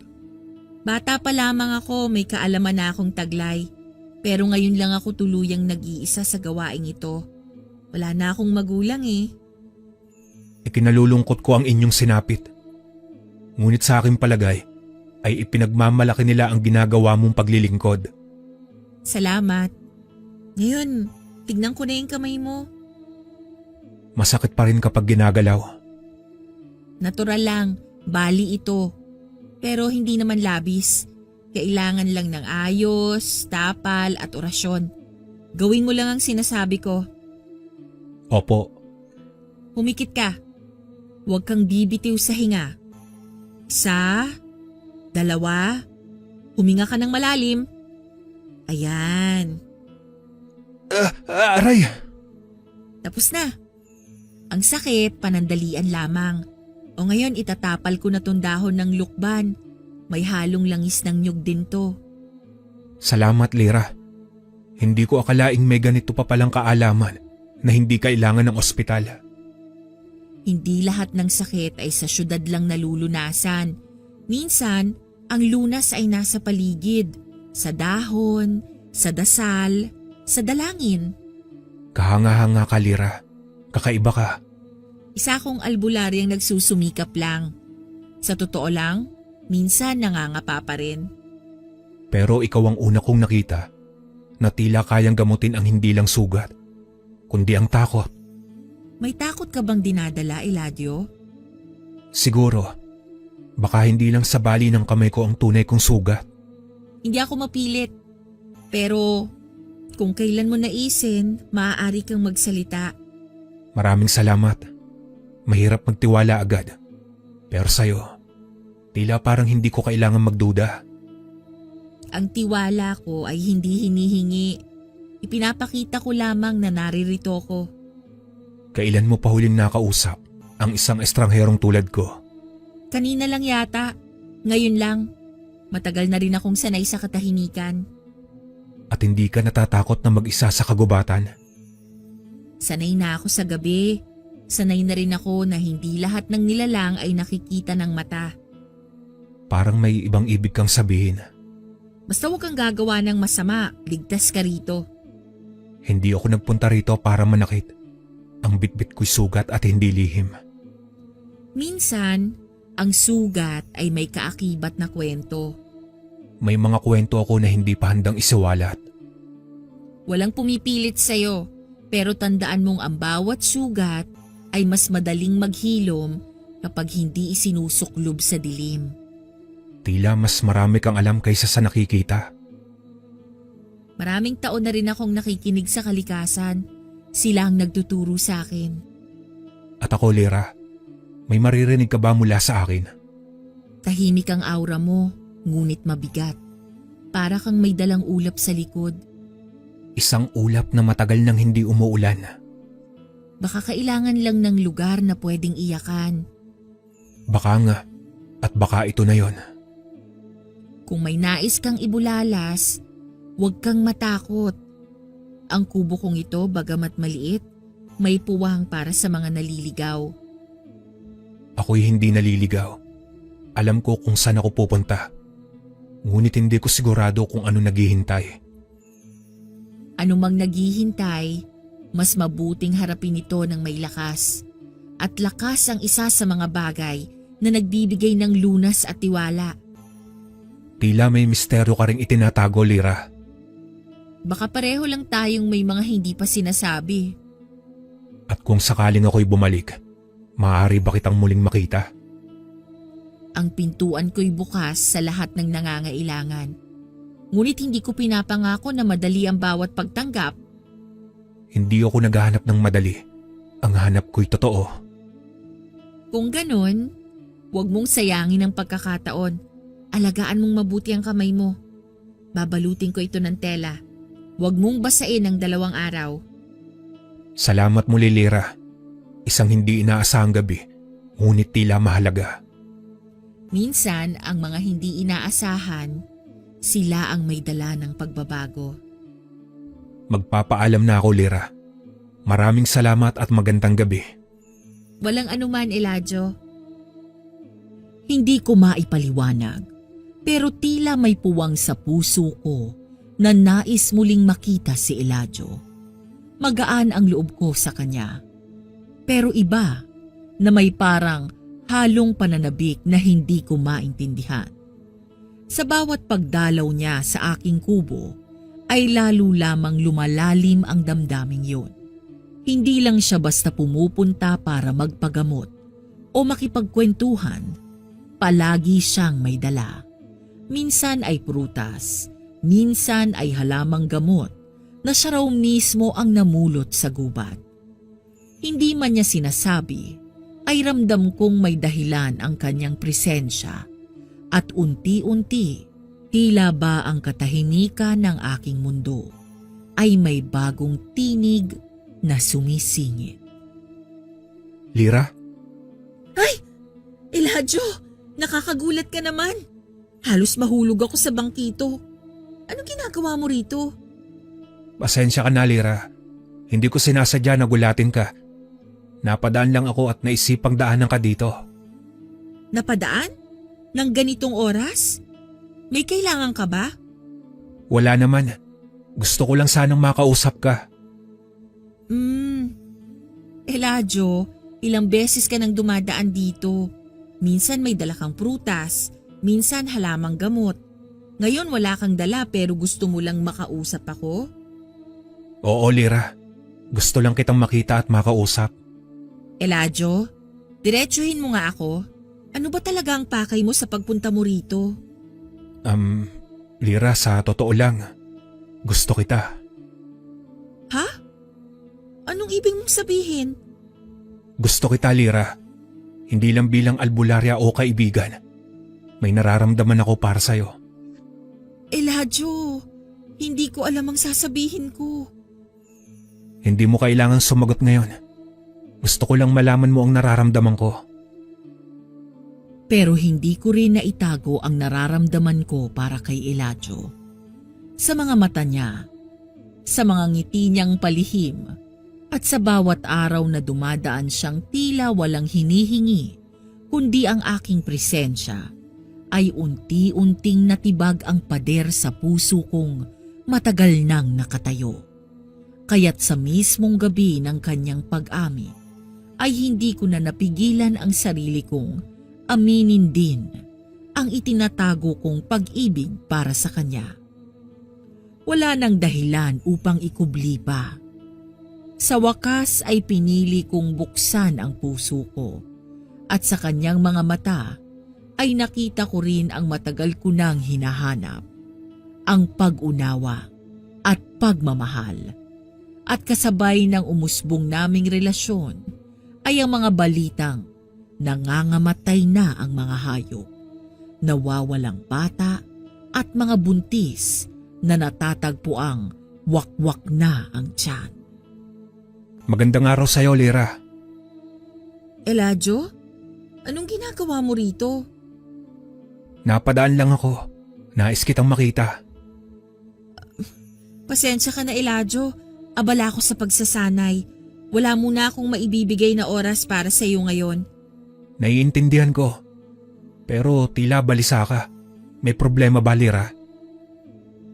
[SPEAKER 3] Bata pa lamang ako, may kaalaman na akong taglay. Pero ngayon lang ako tuluyang nag-iisa sa gawaing ito. Wala na akong magulang eh.
[SPEAKER 4] Ikinalulungkot ko ang inyong sinapit. Ngunit sa aking palagay ay ipinagmamalaki nila ang ginagawa mong paglilingkod.
[SPEAKER 3] Salamat. Ngayon, tignan ko na yung kamay mo.
[SPEAKER 4] Masakit pa rin kapag ginagalaw.
[SPEAKER 3] Natural lang, bali ito. Pero hindi naman labis. Kailangan lang ng ayos, tapal at orasyon. Gawin mo lang ang sinasabi ko.
[SPEAKER 4] Opo,
[SPEAKER 3] Humikit ka. Huwag kang bibitiw sa hinga. 1, 2, huminga ka ng malalim. Ayan.
[SPEAKER 4] aray!
[SPEAKER 3] Tapos na. Ang sakit, panandalian lamang. O ngayon itatapal ko na tong dahon ng lukban. May halong langis ng nyug din to.
[SPEAKER 4] Salamat, Lira. Hindi ko akalaing may ganito pa palang kaalaman na hindi kailangan ng ospital.
[SPEAKER 3] Hindi lahat ng sakit ay sa syudad lang nalulunasan. Minsan, ang lunas ay nasa paligid, sa dahon, sa dasal, sa dalangin.
[SPEAKER 4] Kahanga-hanga ka, Lira. Kakaiba ka.
[SPEAKER 3] Isa akong albularyang nagsusumikap lang. Sa totoo lang, minsan nangangapa pa rin.
[SPEAKER 4] Pero ikaw ang una kong nakita na tila kayang gamutin ang hindi lang sugat, kundi ang takot.
[SPEAKER 3] May takot ka bang dinadala, Eladio?
[SPEAKER 4] Siguro, baka hindi lang sa bali ng kamay ko ang tunay kong sugat.
[SPEAKER 3] Hindi ako mapilit. Pero kung kailan mo naisin, maaari kang magsalita.
[SPEAKER 4] Maraming salamat. Mahirap magtiwala agad. Pero sa'yo, tila parang hindi ko kailangan magduda.
[SPEAKER 3] Ang tiwala ko ay hindi hinihingi. Ipinapakita ko lamang na naririto ko.
[SPEAKER 4] Kailan mo pa huling nakausap ang isang estrangherong tulad ko?
[SPEAKER 3] Kanina lang yata. Ngayon lang. Matagal na rin akong sanay sa katahimikan.
[SPEAKER 4] At hindi ka natatakot na mag-isa sa kagubatan?
[SPEAKER 3] Sanay na ako sa gabi. Sanay na rin ako na hindi lahat ng nilalang ay nakikita ng mata.
[SPEAKER 4] Parang may ibang ibig kang sabihin.
[SPEAKER 3] Basta huwag kang gagawa ng masama, ligtas ka rito.
[SPEAKER 4] Hindi ako nagpunta rito para manakit. Ang bitbit ko'y sugat at hindi lihim.
[SPEAKER 3] Minsan, ang sugat ay may kaakibat na kwento.
[SPEAKER 4] May mga kwento ako na hindi pa handang isiwalat.
[SPEAKER 3] Walang pumipilit sa'yo, pero tandaan mong ang bawat sugat ay mas madaling maghilom kapag hindi isinusuklob sa dilim.
[SPEAKER 4] Tila mas marami kang alam kaysa sa nakikita.
[SPEAKER 3] Maraming taon na rin akong nakikinig sa kalikasan. Sila ang nagtuturo sa akin.
[SPEAKER 4] At ako, Lira, may maririnig ka ba mula sa akin?
[SPEAKER 3] Tahimik ang aura mo, ngunit mabigat. Para kang may dalang ulap sa likod.
[SPEAKER 4] Isang ulap na matagal nang hindi umuulan.
[SPEAKER 3] Baka kailangan lang ng lugar na pwedeng iyakan.
[SPEAKER 1] Baka nga, at baka ito na yon.
[SPEAKER 3] Kung may nais kang ibulalas, huwag kang matakot. Ang kubo kong ito, bagamat maliit, may puwang para sa mga naliligaw.
[SPEAKER 1] Ako'y hindi naliligaw. Alam ko kung saan ako pupunta. Ngunit hindi ko sigurado kung ano naghihintay.
[SPEAKER 3] Anumang naghihintay, mas mabuting harapin ito ng may lakas. At lakas ang isa sa mga bagay na nagbibigay ng lunas at tiwala.
[SPEAKER 1] Tila may misteryo ka ring itinatago, Lira.
[SPEAKER 3] Baka pareho lang tayong may mga hindi pa sinasabi.
[SPEAKER 1] At kung sakaling ako'y bumalik, maaari ba kitang muling makita?
[SPEAKER 3] Ang pintuan ko'y bukas sa lahat ng nangangailangan. Ngunit hindi ko pinapangako na madali ang bawat pagtanggap.
[SPEAKER 1] Hindi ako naghahanap ng madali. Ang hanap ko'y totoo.
[SPEAKER 3] Kung ganun, huwag mong sayangin ang pagkakataon. Alagaan mong mabuti ang kamay mo. Babalutin ko ito ng tela. Huwag mong basain ng 2 araw.
[SPEAKER 1] Salamat muli, Lira. Isang hindi inaasahang gabi, ngunit tila mahalaga.
[SPEAKER 3] Minsan, ang mga hindi inaasahan, sila ang may dala ng pagbabago.
[SPEAKER 1] Magpapaalam na ako, Lira. Maraming salamat at magandang gabi.
[SPEAKER 3] Walang anuman, Elijah.
[SPEAKER 2] Hindi ko maipaliwanag, pero tila may puwang sa puso ko na nais muling makita si Elijah. Magaan ang loob ko sa kanya. Pero iba na may parang halong pananabik na hindi ko maintindihan. Sa bawat pagdalaw niya sa aking kubo ay lalo lamang lumalalim ang damdaming yun. Hindi lang siya basta pumupunta para magpagamot o makipagkwentuhan. Palagi siyang may dala. Minsan ay prutas, minsan ay halamang gamot na siya raw mismo ang namulot sa gubat. Hindi man niya sinasabi, ay ramdam kong may dahilan ang kanyang presensya at unti-unti tila ba ang katahimikan ng aking mundo ay may bagong tinig na sumisingit.
[SPEAKER 1] Lira?
[SPEAKER 3] Elijah, nakakagulat ka naman. Halos mahulog ako sa bangkito. Ano ginagawa mo rito?
[SPEAKER 1] Pasensya ka na, Lira. Hindi ko sinasadya na gulatin ka. Napadaan lang ako at naisipang daanan ka dito.
[SPEAKER 3] Napadaan? Nang ganitong oras? May kailangan ka ba?
[SPEAKER 1] Wala naman. Gusto ko lang sanang makausap ka.
[SPEAKER 3] Elijah, ilang beses ka nang dumadaan dito. Minsan may dala kang prutas, minsan halamang gamot. Ngayon wala kang dala pero gusto mo lang makausap ako?
[SPEAKER 1] Oo, Lira. Gusto lang kitang makita at makausap.
[SPEAKER 3] Elijah, diretsuhin mo nga ako. Ano ba talaga ang pakay mo sa pagpunta mo rito?
[SPEAKER 1] Lira, sa totoo lang, gusto kita.
[SPEAKER 3] Ha? Anong ibig mong sabihin?
[SPEAKER 1] Gusto kita, Lira. Hindi lang bilang albularya o kaibigan. May nararamdaman ako para sa'yo.
[SPEAKER 3] Elijah, hindi ko alam ang sasabihin ko.
[SPEAKER 1] Hindi mo kailangang sumagot ngayon. Gusto ko lang malaman mo ang nararamdaman ko.
[SPEAKER 2] Pero hindi ko rin naitago ang nararamdaman ko para kay Elijah. Sa mga mata niya, sa mga ngiti niyang palihim, at sa bawat araw na dumadaan siyang tila walang hinihingi, kundi ang aking presensya, ay unti-unting natibag ang pader sa puso kong matagal nang nakatayo. Kaya't sa mismong gabi ng kanyang pag-amin, ay hindi ko na napigilan ang sarili kong aminin din ang itinatago kong pag-ibig para sa kanya. Wala nang dahilan upang ikubli pa. Sa wakas ay pinili kong buksan ang puso ko at sa kanyang mga mata ay nakita ko rin ang matagal ko nang hinahanap, ang pag-unawa at pagmamahal. At kasabay ng umusbong naming relasyon ay ang mga balitang nangangamatay na ang mga hayop, nawawalang bata at mga buntis na natatagpuang wakwak na ang tiyan.
[SPEAKER 4] Magandang araw sa'yo, Lira.
[SPEAKER 3] Elijah? Anong ginagawa mo rito?
[SPEAKER 4] Napadaan lang ako. Nais kitang makita.
[SPEAKER 3] Pasensya ka na, Elijah. Abala ako sa pagsasanay. Wala muna akong maibibigay na oras para sa iyo ngayon.
[SPEAKER 4] Naiintindihan ko. Pero tila balisa ka. May problema ba, Lira?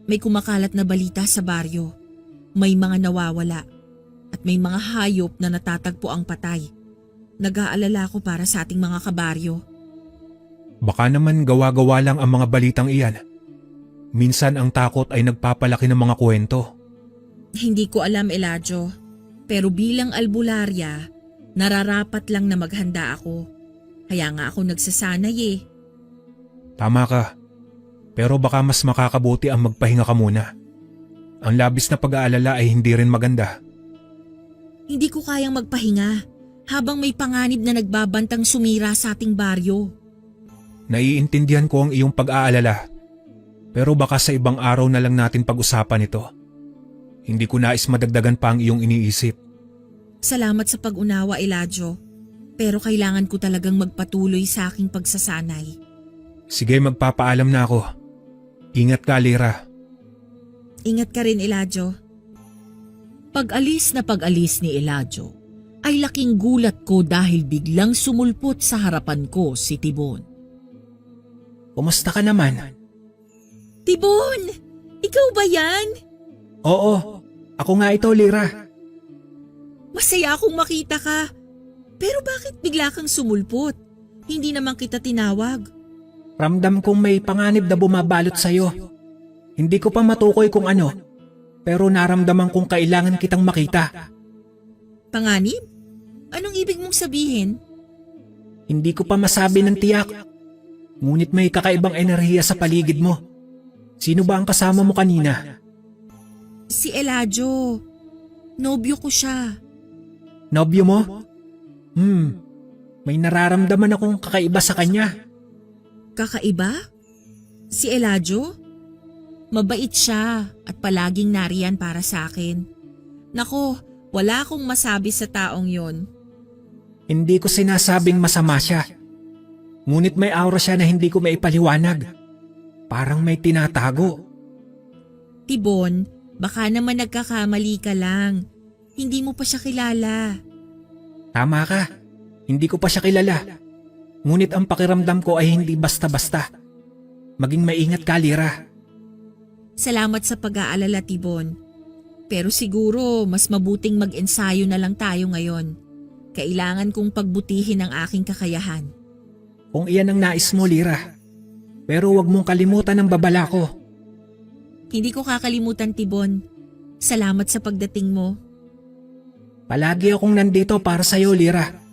[SPEAKER 3] May kumakalat na balita sa baryo. May mga nawawala. At may mga hayop na natatagpo ang patay. Nag-aalala ko para sa ating mga kabaryo.
[SPEAKER 4] Baka naman gawa-gawa lang ang mga balitang iyan. Minsan ang takot ay nagpapalaki ng mga kwento.
[SPEAKER 3] Hindi ko alam, Elijah. Pero bilang albularya, nararapat lang na maghanda ako. Kaya nga ako nagsasanay eh.
[SPEAKER 4] Tama ka. Pero baka mas makakabuti ang magpahinga ka muna. Ang labis na pag-aalala ay hindi rin maganda.
[SPEAKER 3] Hindi ko kayang magpahinga habang may panganib na nagbabantang sumira sa ating baryo.
[SPEAKER 4] Naiintindihan ko ang iyong pag-aalala. Pero baka sa ibang araw na lang natin pag-usapan ito. Hindi ko nais madagdagan pa ang iyong iniisip.
[SPEAKER 3] Salamat sa pag-unawa, Elijah. Pero kailangan ko talagang magpatuloy sa aking pagsasanay.
[SPEAKER 4] Sige, magpapaalam na ako. Ingat ka, Lira.
[SPEAKER 3] Ingat ka rin, Elijah.
[SPEAKER 2] Pag-alis ni Elijah ay laking gulat ko dahil biglang sumulpot sa harapan ko si Tibon.
[SPEAKER 4] Kumusta ka naman?
[SPEAKER 3] Tibon! Ikaw ba yan?
[SPEAKER 4] Oo, ako nga ito, Lira.
[SPEAKER 3] Masaya akong makita ka. Pero bakit bigla kang sumulpot? Hindi naman kita tinawag.
[SPEAKER 4] Ramdam kong may panganib na bumabalot sa'yo. Hindi ko pa matukoy kung ano, pero naramdaman kong kailangan kitang makita.
[SPEAKER 3] Panganib? Anong ibig mong sabihin?
[SPEAKER 4] Hindi ko pa masabi ng tiyak. Ngunit may kakaibang enerhiya sa paligid mo. Sino ba ang kasama mo kanina?
[SPEAKER 3] Si Elijah. Nobyo ko siya.
[SPEAKER 4] Nobyo mo? May nararamdaman akong kakaiba sa kanya.
[SPEAKER 3] Kakaiba? Si Elijah? Mabait siya at palaging nariyan para sa akin. Nako, wala akong masabi sa taong yon.
[SPEAKER 4] Hindi ko sinasabing masama siya. Ngunit may aura siya na hindi ko maipaliwanag. Parang may tinatago.
[SPEAKER 3] Tibon, baka naman nagkakamali ka lang. Hindi mo pa siya kilala.
[SPEAKER 4] Tama ka. Hindi ko pa siya kilala. Ngunit ang pakiramdam ko ay hindi basta-basta. Maging maingat ka, Lira.
[SPEAKER 3] Salamat sa pag-aalala, Tibon. Pero siguro mas mabuting mag-ensayo na lang tayo ngayon. Kailangan kong pagbutihin ang aking kakayahan.
[SPEAKER 4] Kung iyan ang nais mo, Lira. Pero huwag mong kalimutan ang babala ko.
[SPEAKER 3] Hindi ko kakalimutan, Tibon. Salamat sa pagdating mo.
[SPEAKER 4] Palagi akong nandito para sa iyo, Lira.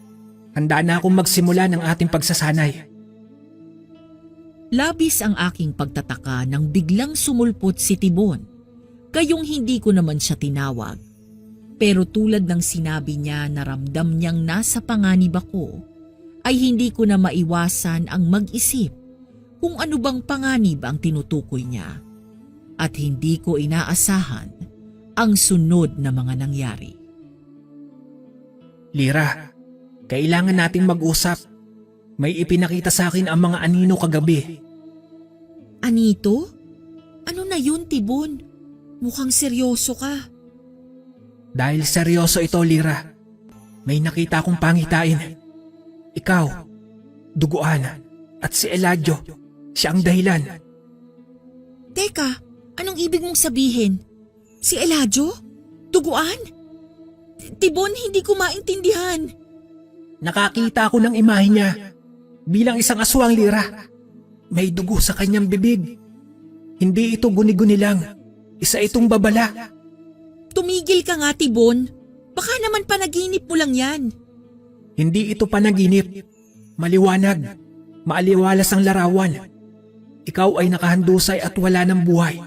[SPEAKER 4] Handa na akong magsimula ng ating pagsasanay.
[SPEAKER 2] Labis ang aking pagtataka nang biglang sumulpot si Tibon. Gayong hindi ko naman siya tinawag. Pero tulad ng sinabi niya na ramdam niyang nasa panganib ako, ay hindi ko na maiwasan ang mag-isip kung ano bang panganib ang tinutukoy niya. At hindi ko inaasahan ang sunod na mga nangyari.
[SPEAKER 4] Lira, kailangan nating mag-usap. May ipinakita sa akin ang mga anino kagabi.
[SPEAKER 3] Anito? Ano na yun, Tibon? Mukhang seryoso ka.
[SPEAKER 4] Dahil seryoso ito, Lira. May nakita akong pangitain. Ikaw, duguan, at si Elijah, siya ang dahilan.
[SPEAKER 3] Teka, anong ibig mong sabihin? Si Elijah? Duguan? Tibon, hindi ko maintindihan.
[SPEAKER 4] Nakakita ako ng imahe niya. Bilang isang aswang, Lira. May dugo sa kanyang bibig. Hindi ito guni-guni lang. Isa itong babala.
[SPEAKER 3] Tumigil ka nga, Tibon. Baka naman panaginip mo lang yan.
[SPEAKER 4] Hindi ito panaginip. Maliwanag. Maaliwalas ang larawan. Ikaw ay nakahandusay at wala ng buhay.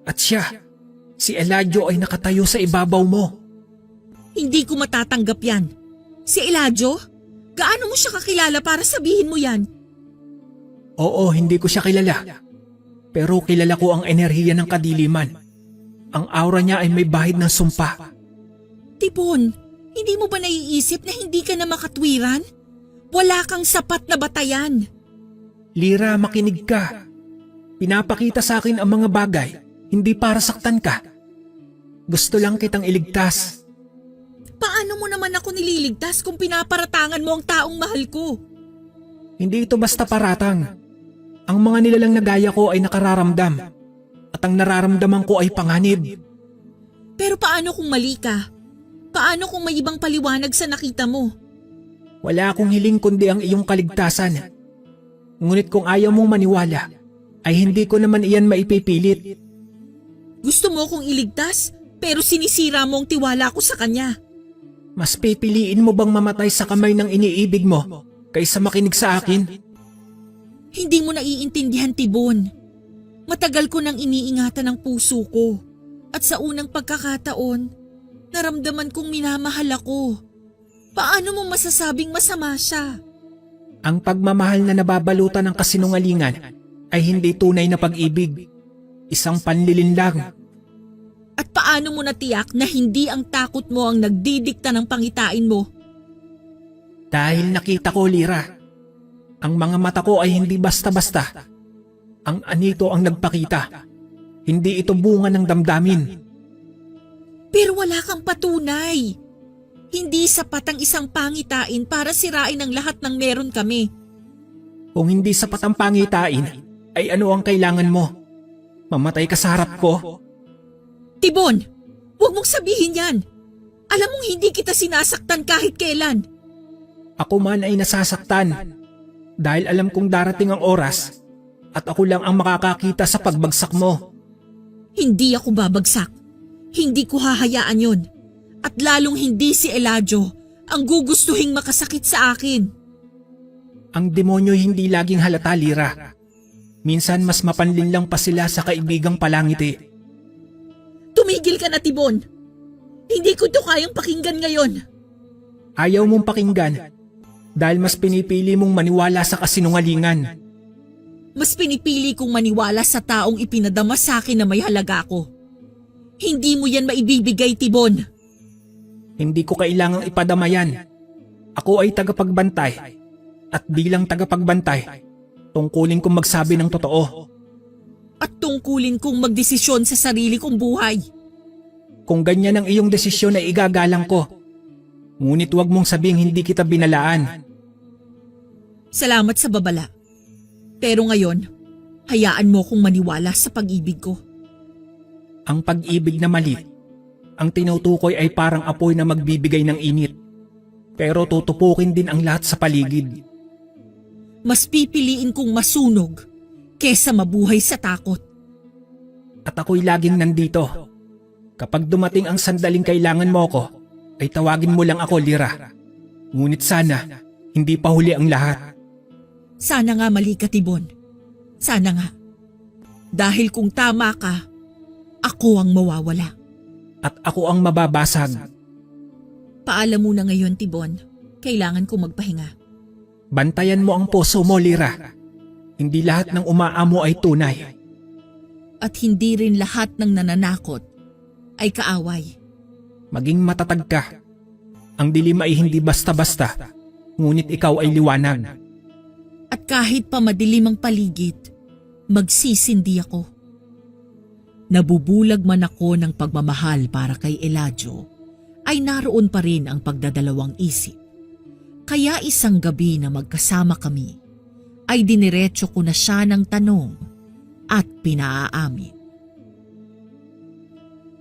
[SPEAKER 4] At siya, si Elijah ay nakatayo sa ibabaw mo.
[SPEAKER 3] Hindi ko matatanggap yan. Si Elijah? Gaano mo siya kakilala para sabihin mo yan?
[SPEAKER 4] Oo, hindi ko siya kilala. Pero kilala ko ang enerhiya ng kadiliman. Ang aura niya ay may bahid ng sumpa.
[SPEAKER 3] Tibon, Hindi mo ba naiisip na hindi ka na makatwiran? Wala kang sapat na batayan.
[SPEAKER 4] Lira, makinig ka. Pinapakita sa akin ang mga bagay, hindi para saktan ka. Gusto lang kitang iligtas.
[SPEAKER 3] Paano mo naman ako nililigtas kung pinaparatangan mo ang taong mahal ko?
[SPEAKER 4] Hindi ito basta paratang. Ang mga nilalang na gaya ko ay nakararamdam. At ang nararamdaman ko ay panganib.
[SPEAKER 3] Pero paano kung mali ka? Paano kung may ibang paliwanag sa nakita mo?
[SPEAKER 4] Wala akong hiling kundi ang iyong kaligtasan. Ngunit kung ayaw mong maniwala, ay hindi ko naman iyan maipipilit.
[SPEAKER 3] Gusto mo kong iligtas, pero sinisira mo ang tiwala ko sa kanya.
[SPEAKER 4] Mas pipiliin mo bang mamatay sa kamay ng iniibig mo kaysa makinig sa akin?
[SPEAKER 3] Hindi mo naiintindihan, Tibon. Matagal ko nang iniingatan ang puso ko. At sa unang pagkakataon, naramdaman kong minamahal ako. Paano mo masasabing masama siya?
[SPEAKER 4] Ang pagmamahal na nababalutan ng kasinungalingan ay hindi tunay na pag-ibig. Isang panlilin lang.
[SPEAKER 3] At paano mo natiyak na hindi ang takot mo ang nagdidikta ng pangitain mo?
[SPEAKER 4] Dahil nakita ko, Lira, ang mga mata ko ay hindi basta-basta. Ang anito ang nagpakita. Hindi ito bunga ng damdamin.
[SPEAKER 3] Pero wala kang patunay. Hindi sapat ang isang pangitain para sirain ang lahat ng meron kami.
[SPEAKER 4] Kung hindi sapat ang pangitain, ay ano ang kailangan mo? Mamatay ka sa harap ko?
[SPEAKER 3] Tibon, huwag mong sabihin yan. Alam mong hindi kita sinasaktan kahit kailan.
[SPEAKER 4] Ako man ay nasasaktan. Dahil alam kong darating ang oras at ako lang ang makakakita sa pagbagsak mo.
[SPEAKER 3] Hindi ako babagsak. Hindi ko hahayaan yon. At lalong hindi si Eladio ang gugustuhing makasakit sa akin.
[SPEAKER 4] Ang demonyo hindi laging halata, Lira. Minsan mas mapanlin lang pa sila sa kaibigang palangiti.
[SPEAKER 3] Tumigil ka na, Tibon. Hindi ko to kayang pakinggan ngayon.
[SPEAKER 4] Ayaw mong pakinggan dahil mas pinipili mong maniwala sa kasinungalingan.
[SPEAKER 3] Mas pinipili kong maniwala sa taong ipinadama sa akin na may halaga ko. Hindi mo yan maibibigay, Tibon.
[SPEAKER 4] Hindi ko kailangang ipadama yan. Ako ay tagapagbantay. At bilang tagapagbantay, tungkulin kong magsabi ng totoo.
[SPEAKER 3] At tungkulin kong magdesisyon sa sarili kong buhay.
[SPEAKER 4] Kung ganyan ang iyong desisyon ay igagalang ko. Ngunit huwag mong sabing hindi kita binalaan.
[SPEAKER 3] Salamat sa babala. Pero ngayon, hayaan mo kong maniwala sa pag-ibig ko.
[SPEAKER 4] Ang pag-ibig na mali, ang tinutukoy ay parang apoy na magbibigay ng init. Pero tutupukin din ang lahat sa paligid.
[SPEAKER 3] Mas pipiliin kong masunog kesa mabuhay sa takot.
[SPEAKER 4] At ako'y laging nandito. Kapag dumating ang sandaling kailangan mo ko, ay tawagin mo lang ako, Lira. Ngunit sana, hindi pa huli ang lahat.
[SPEAKER 3] Sana nga mali ka, Tibon. Sana nga. Dahil kung tama ka, ako ang mawawala.
[SPEAKER 4] At ako ang mababasag.
[SPEAKER 3] Paalam muna ngayon, Tibon. Kailangan kong magpahinga.
[SPEAKER 4] Bantayan mo ang puso mo, Lira. Hindi lahat ng umaamo ay tunay.
[SPEAKER 2] At hindi rin lahat ng nananakot ay kaaway.
[SPEAKER 4] Maging matatag ka. Ang dilim ay hindi basta-basta, ngunit ikaw ay liwanag.
[SPEAKER 2] At kahit pa madilim ang paligid, magsisindi ako. Nabubulag man ako ng pagmamahal para kay Eladio, ay naroon pa rin ang pagdadalawang isip. Kaya isang gabi na magkasama kami, ay diniretso ko na siya ng tanong at pinaaamin.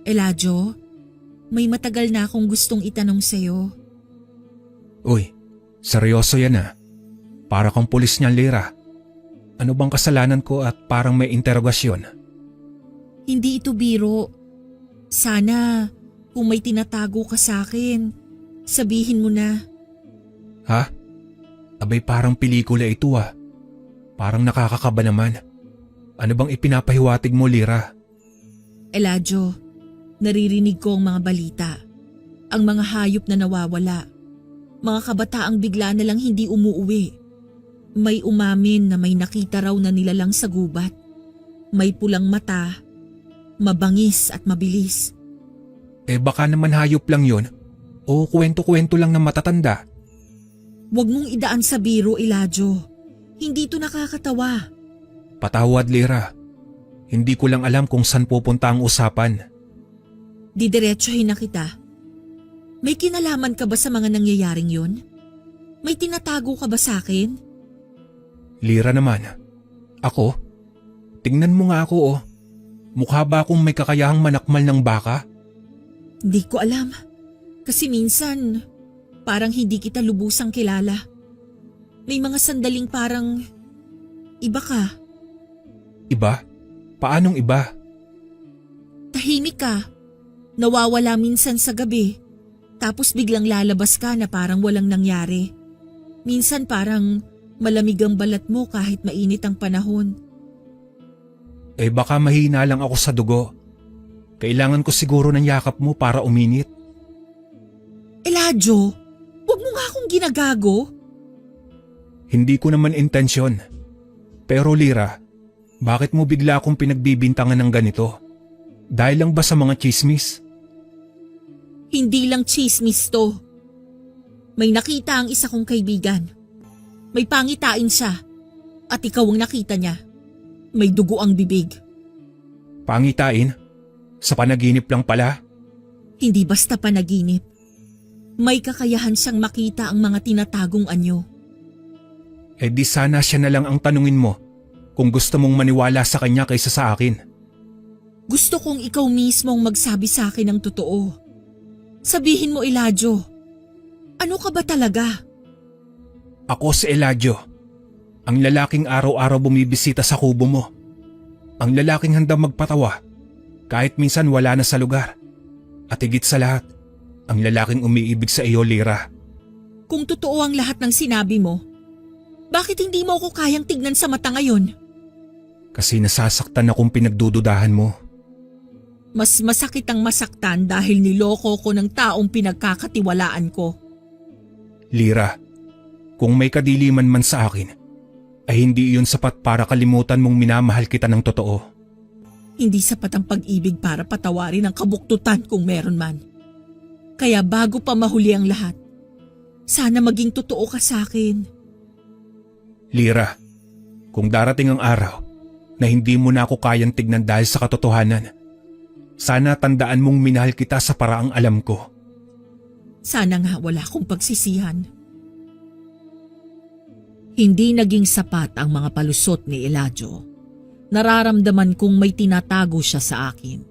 [SPEAKER 3] Eladio, may matagal na akong gustong itanong sa'yo.
[SPEAKER 1] Uy, seryoso yan ah. Para kang pulis niyan, Lira. Ano bang kasalanan ko at parang may interogasyon?
[SPEAKER 3] Hindi ito biro. Sana, kung may tinatago ka sa akin, sabihin mo na.
[SPEAKER 1] Ha? Abay parang pelikula ito ah. Parang nakakakaba naman. Ano bang ipinapahiwatig mo, Lira?
[SPEAKER 3] Eladio, naririnig ko ang mga balita. Ang mga hayop na nawawala. Mga kabataang bigla na lang hindi umuuwi. May umamin na may nakita raw na nilalang sa gubat. May pulang mata, mabangis at mabilis.
[SPEAKER 1] Eh baka naman hayop lang yun.
[SPEAKER 4] O kwento-kwento lang ng matatanda?
[SPEAKER 3] Huwag mong idaan sa biro, Elijah. Hindi to nakakatawa.
[SPEAKER 4] Patawad, Lyra. Hindi ko lang alam kung saan pupunta ang usapan.
[SPEAKER 3] Didiretsuhin na kita. May kinalaman ka ba sa mga nangyayaring yon? May tinatago ka ba sa akin?
[SPEAKER 4] Lyra naman. Ako? Tingnan mo nga ako oh. Mukha ba akong may kakayahang manakmal ng baka?
[SPEAKER 3] Hindi ko alam. Kasi minsan, parang hindi kita lubusang kilala. May mga sandaling parang iba ka.
[SPEAKER 4] Iba? Paanong iba?
[SPEAKER 3] Tahimik ka. Nawawala minsan sa gabi. Tapos biglang lalabas ka na parang walang nangyari. Minsan parang malamig ang balat mo kahit mainit ang panahon.
[SPEAKER 4] Eh baka mahina lang ako sa dugo. Kailangan ko siguro ng yakap mo para uminit.
[SPEAKER 3] Elijah, huwag mo nga akong ginagago.
[SPEAKER 4] Hindi ko naman intensyon. Pero Lyra, bakit mo bigla akong pinagbibintangan ng ganito? Dahil lang ba sa mga chismis?
[SPEAKER 3] Hindi lang chismis to. May nakita ang isa kong kaibigan. May pangitain siya. At ikaw ang nakita niya. May dugo ang bibig.
[SPEAKER 4] Pangitain? Sa panaginip lang pala?
[SPEAKER 3] Hindi basta panaginip. May kakayahan siyang makita ang mga tinatagong anyo.
[SPEAKER 4] Eh di sana siya na lang ang tanungin mo kung gusto mong maniwala sa kanya kaysa sa akin.
[SPEAKER 3] Gusto kong ikaw mismo ang magsabi sa akin ng totoo. Sabihin mo, Elijah. Ano ka ba talaga?
[SPEAKER 4] Ako si Elijah. Ang lalaking araw-araw bumibisita sa kubo mo. Ang lalaking handang magpatawa kahit minsan wala na sa lugar. At higit sa lahat, ang lalaking umiibig sa iyo, Lyra.
[SPEAKER 3] Kung totoo ang lahat ng sinabi mo, bakit hindi mo ako kayang tignan sa mata ngayon?
[SPEAKER 4] Kasi nasasaktan akong pinagdududahan mo.
[SPEAKER 3] Mas masakit ang masaktan dahil niloko ko ng taong pinagkakatiwalaan ko.
[SPEAKER 4] Lyra, kung may kadiliman man sa akin, ay hindi iyon sapat para kalimutan mong minamahal kita ng totoo.
[SPEAKER 3] Hindi sapat ang pag-ibig para patawarin ang kabuktutan kung meron man. Kaya bago pa mahuli ang lahat, sana maging totoo ka sa akin.
[SPEAKER 4] Lyra, kung darating ang araw na hindi mo na ako kayang tignan dahil sa katotohanan, sana tandaan mong minahal kita sa paraang alam ko.
[SPEAKER 3] Sana nga wala akong pagsisihan.
[SPEAKER 2] Hindi naging sapat ang mga palusot ni Elijah. Nararamdaman kong may tinatago siya sa akin.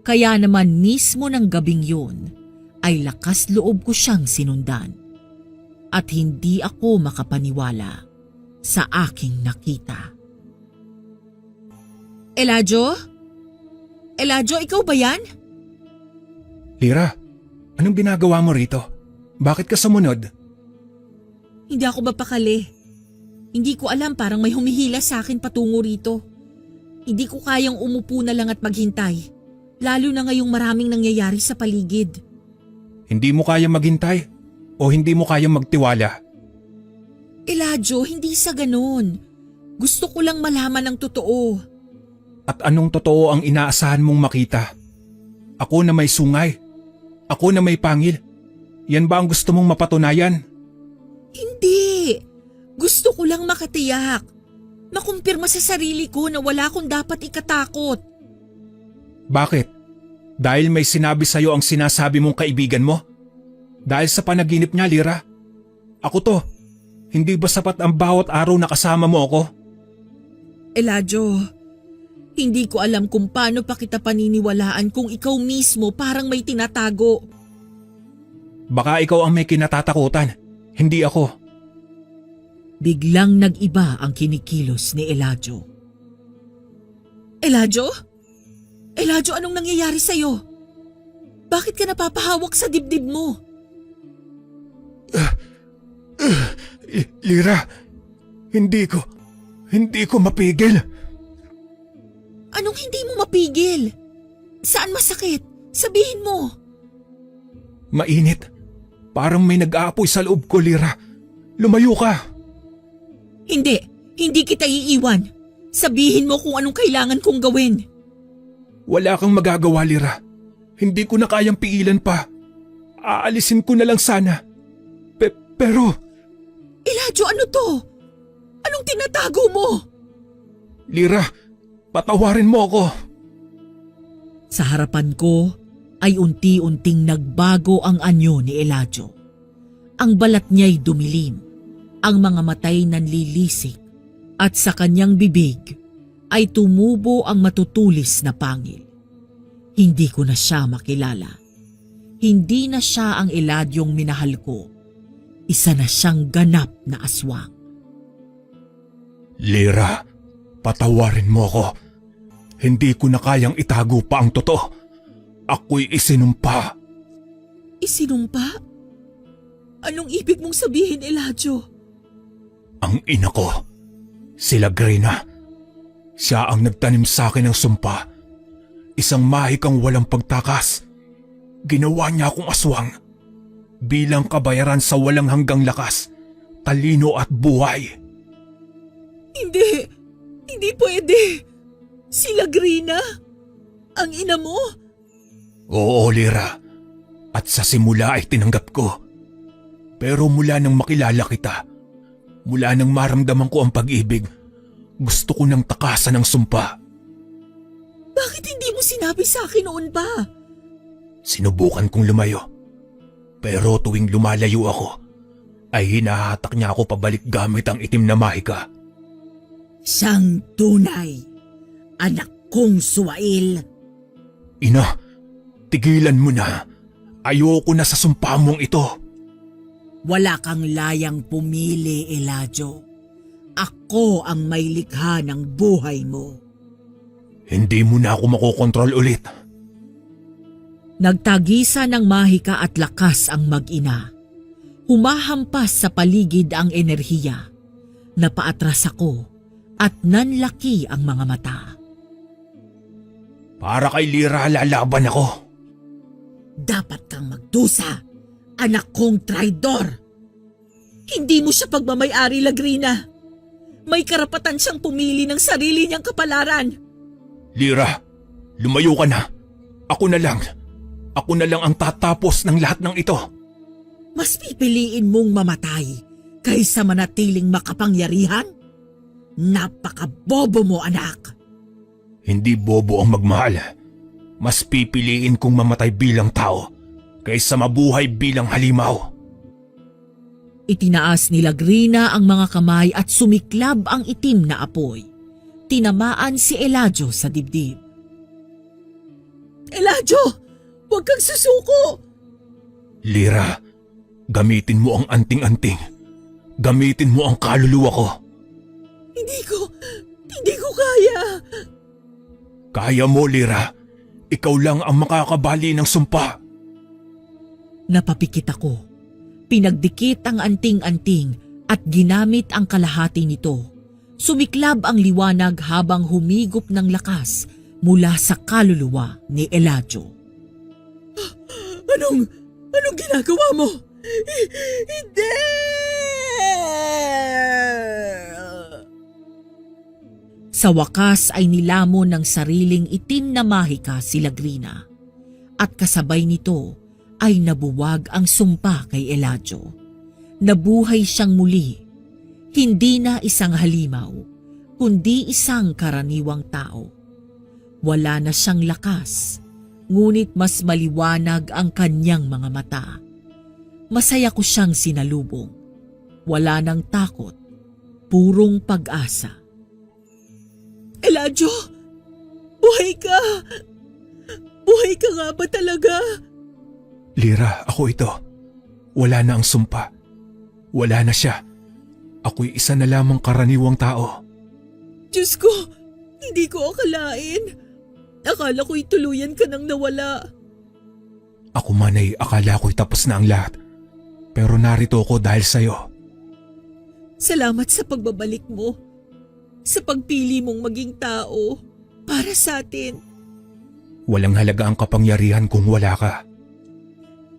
[SPEAKER 2] Kaya naman mismo ng gabing yun ay lakas loob ko siyang sinundan. At hindi ako makapaniwala sa aking nakita.
[SPEAKER 3] Elijah? Elijah, ikaw ba yan?
[SPEAKER 4] Lyra, anong ginagawa mo rito? Bakit ka sumunod?
[SPEAKER 3] Hindi ako mapakali. Hindi ko alam, parang may humihila sa akin patungo rito. Hindi ko kayang umupo na lang at maghintay. Lalo na ngayong maraming nangyayari sa paligid.
[SPEAKER 4] Hindi mo kaya maghintay? O hindi mo kaya magtiwala?
[SPEAKER 3] Elijah, hindi sa ganun. Gusto ko lang malaman ang totoo.
[SPEAKER 4] At anong totoo ang inaasahan mong makita? Ako na may sungay. Ako na may pangil. Yan ba ang gusto mong mapatunayan?
[SPEAKER 3] Hindi. Gusto ko lang makatiyak. Makumpirma sa sarili ko na wala akong dapat ikatakot.
[SPEAKER 4] Bakit? Dahil may sinabi sa'yo ang sinasabi mong kaibigan mo? Dahil sa panaginip niya, Lyra? Ako to. Hindi ba sapat ang bawat araw na kasama mo ako?
[SPEAKER 3] Elijah, hindi ko alam kung paano pa kita paniniwalaan kung ikaw mismo parang may tinatago.
[SPEAKER 4] Baka ikaw ang may kinatatakutan, hindi ako.
[SPEAKER 2] Biglang nag-iba ang kinikilos ni Elijah.
[SPEAKER 3] Elijah? Elijah, anong nangyayari sa'yo? Bakit ka napapahawak sa dibdib mo?
[SPEAKER 4] Lyra, hindi ko mapigil.
[SPEAKER 3] Anong hindi mo mapigil? Saan masakit? Sabihin mo.
[SPEAKER 4] Mainit. Parang may nag-aapoy sa loob ko, Lyra. Lumayo ka.
[SPEAKER 3] Hindi kita iiwan. Sabihin mo kung anong kailangan kong gawin.
[SPEAKER 4] Wala kang magagawa, Lyra. Hindi ko na kayang pigilan pa.
[SPEAKER 1] Aalisin ko na lang sana. Pero...
[SPEAKER 2] Elijah, ano to? Anong tinatago mo?
[SPEAKER 1] Lira, patawarin mo ako.
[SPEAKER 2] Sa harapan ko ay unti-unting nagbago ang anyo ni Elijah. Ang balat niya'y dumilim, ang mga matay nanlilisik, at sa kanyang bibig ay tumubo ang matutulis na pangil. Hindi ko na siya makilala. Hindi na siya ang Eladyong minahal ko. Isa na siyang ganap na aswang.
[SPEAKER 1] Lira, patawarin mo ako. Hindi ko na kayang itago pa ang totoo. Ako'y isinumpa.
[SPEAKER 2] Isinumpa? Anong ibig mong sabihin, Elijah?
[SPEAKER 1] Ang ina ko, sila Grina. Siya ang nagtanim sa akin ng sumpa. Isang mahikang walang pagtakas. Ginawa niya akong aswang. Bilang kabayaran sa walang hanggang lakas, talino at buhay.
[SPEAKER 2] Hindi pwede. Sila Grina? Ang ina mo?
[SPEAKER 1] Oo, Lira. At sa simula ay tinanggap ko. Pero mula nang makilala kita, mula nang maramdaman ko ang pag-ibig, gusto ko nang takasan ng sumpa.
[SPEAKER 2] Bakit hindi mo sinabi sa akin noon pa?
[SPEAKER 1] Sinubukan kong lumayo. Pero tuwing lumalayo ako, ay hinahatak niya ako pabalik gamit ang itim na mahika.
[SPEAKER 2] Siyang tunay. Anak kong Suwail.
[SPEAKER 1] Ina, tigilan mo na. Ayoko na sa sumpa mong ito.
[SPEAKER 2] Wala kang layang pumili, Elijah. Ako ang may likha ng buhay mo.
[SPEAKER 1] Hindi mo na ako makokontrol ulit.
[SPEAKER 2] Nagtagisa ng mahika at lakas ang mag-ina. Humahampas sa paligid ang enerhiya. Napaatras ako at nanlaki ang mga mata.
[SPEAKER 1] Para kay Lira lalaban ako.
[SPEAKER 2] Dapat kang magdusa, anak kong traidor. Hindi mo siya pagmamayari, Lagrina. May karapatan siyang pumili ng sarili niyang kapalaran.
[SPEAKER 1] Lira, lumayo ka na. Ako na lang. Ako na lang ang tatapos ng lahat ng ito.
[SPEAKER 2] Mas pipiliin mong mamatay kaysa manatiling makapangyarihan? Napakabobo mo, anak.
[SPEAKER 1] Hindi bobo ang magmahal. Mas pipiliin kong mamatay bilang tao kaysa mabuhay bilang halimaw.
[SPEAKER 2] Itinaas ni Lagrina ang mga kamay at sumiklab ang itim na apoy. Tinamaan si Elijah sa dibdib. Elijah! Huwag kang susuko!
[SPEAKER 1] Lira, gamitin mo ang anting-anting. Gamitin mo ang kaluluwa ko.
[SPEAKER 2] Hindi ko kaya.
[SPEAKER 1] Kaya mo, Lira. Ikaw lang ang makakabali ng sumpa.
[SPEAKER 2] Napapikit ako. Pinagdikit ang anting-anting at ginamit ang kalahati nito. Sumiklab ang liwanag habang humigop ng lakas mula sa kaluluwa ni Elijah. Anong ginagawa mo? Hindi! Sa wakas ay nilamon ng sariling itim na mahika si Lagrina. At kasabay nito ay nabuwag ang sumpa kay Elijah. Nabuhay siyang muli. Hindi na isang halimaw, kundi isang karaniwang tao. Wala na siyang lakas, ngunit mas maliwanag ang kanyang mga mata. Masaya ko siyang sinalubong. Wala nang takot, purong pag-asa. Elijah! Buhay ka! Buhay ka nga ba talaga?
[SPEAKER 1] Lira, ako ito. Wala na ang sumpa. Wala na siya. Ako'y isa na lamang karaniwang tao.
[SPEAKER 2] Diyos ko, hindi ko akalain. Akala ko'y tuluyan ka nang nawala.
[SPEAKER 1] Ako man ay akala ko'y tapos na ang lahat. Pero narito ako dahil sa'yo.
[SPEAKER 2] Salamat sa pagbabalik mo. Sa pagpili mong maging tao para sa atin.
[SPEAKER 1] Walang halaga ang kapangyarihan kung wala ka.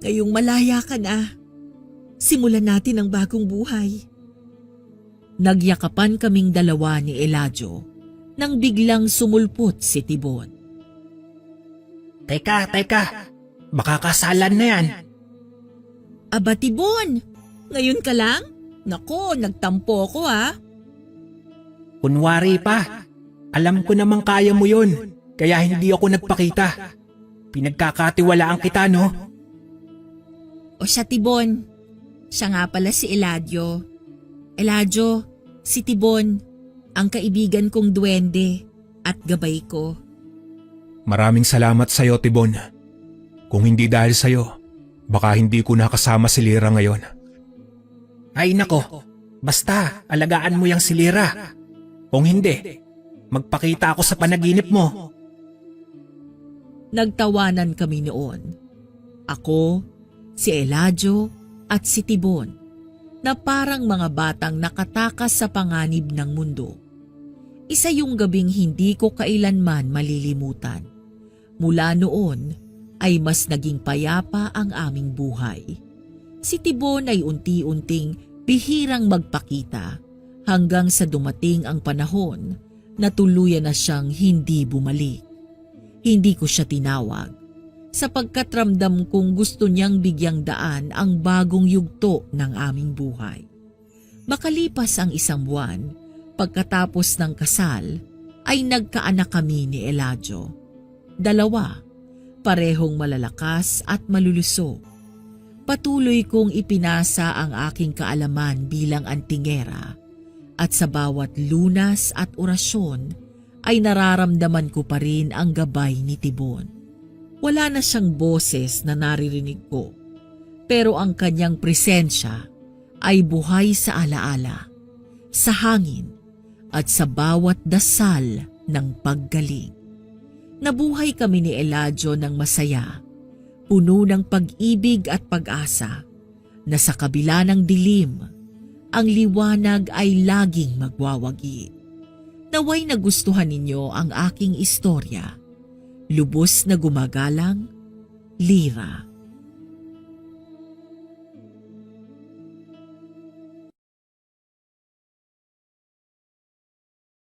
[SPEAKER 2] Ngayong malaya ka na, simulan natin ang bagong buhay. Nagyakapan kaming dalawa ni Elijah nang biglang sumulpot si Tibon.
[SPEAKER 4] Teka, baka kasalan na yan.
[SPEAKER 3] Aba Tibon, ngayon ka lang? Nako, nagtampo ko ha.
[SPEAKER 4] Kunwari pa. Alam ko namang kaya mo yun, kaya hindi ako nagpakita. Pinagkakatiwalaan kita, no?
[SPEAKER 3] O siya Tibon, siya nga pala si Eladio. Eladio, si Tibon, ang kaibigan kong duwende at gabay ko.
[SPEAKER 1] Maraming salamat sa'yo, Tibon. Kung hindi dahil sa'yo, baka hindi ko nakasama si Lira ngayon.
[SPEAKER 4] Ay nako, basta alagaan mo yung si Lira. Kung hindi, magpakita ako sa panaginip mo.
[SPEAKER 2] Nagtawanan kami noon. Ako, si Eladio at si Tibon na parang mga batang nakatakas sa panganib ng mundo. Isa yung gabing hindi ko kailanman malilimutan. Mula noon ay mas naging payapa ang aming buhay. Si Tibon ay unti-unting bihirang magpakita hanggang sa dumating ang panahon na tuluyan na siyang hindi bumalik. Hindi ko siya tinawag sapagkat ramdam kong gusto niyang bigyang daan ang bagong yugto ng aming buhay. Makalipas ang 1 buwan, pagkatapos ng kasal, ay nagkaanak kami ni Eladio. 2, parehong malalakas at malulusog. Patuloy kong ipinasa ang aking kaalaman bilang antingera at sa bawat lunas at orasyon ay nararamdaman ko pa rin ang gabay ni Tibon. Wala na siyang boses na naririnig ko, pero ang kanyang presensya ay buhay sa alaala, sa hangin at sa bawat dasal ng paggaling. Nabuhay kami ni Eladio ng masaya, puno ng pag-ibig at pag-asa, na sa kabila ng dilim, ang liwanag ay laging magwawagi. Naway nagustuhan ninyo ang aking istorya. Lubos na gumagalang, Lira.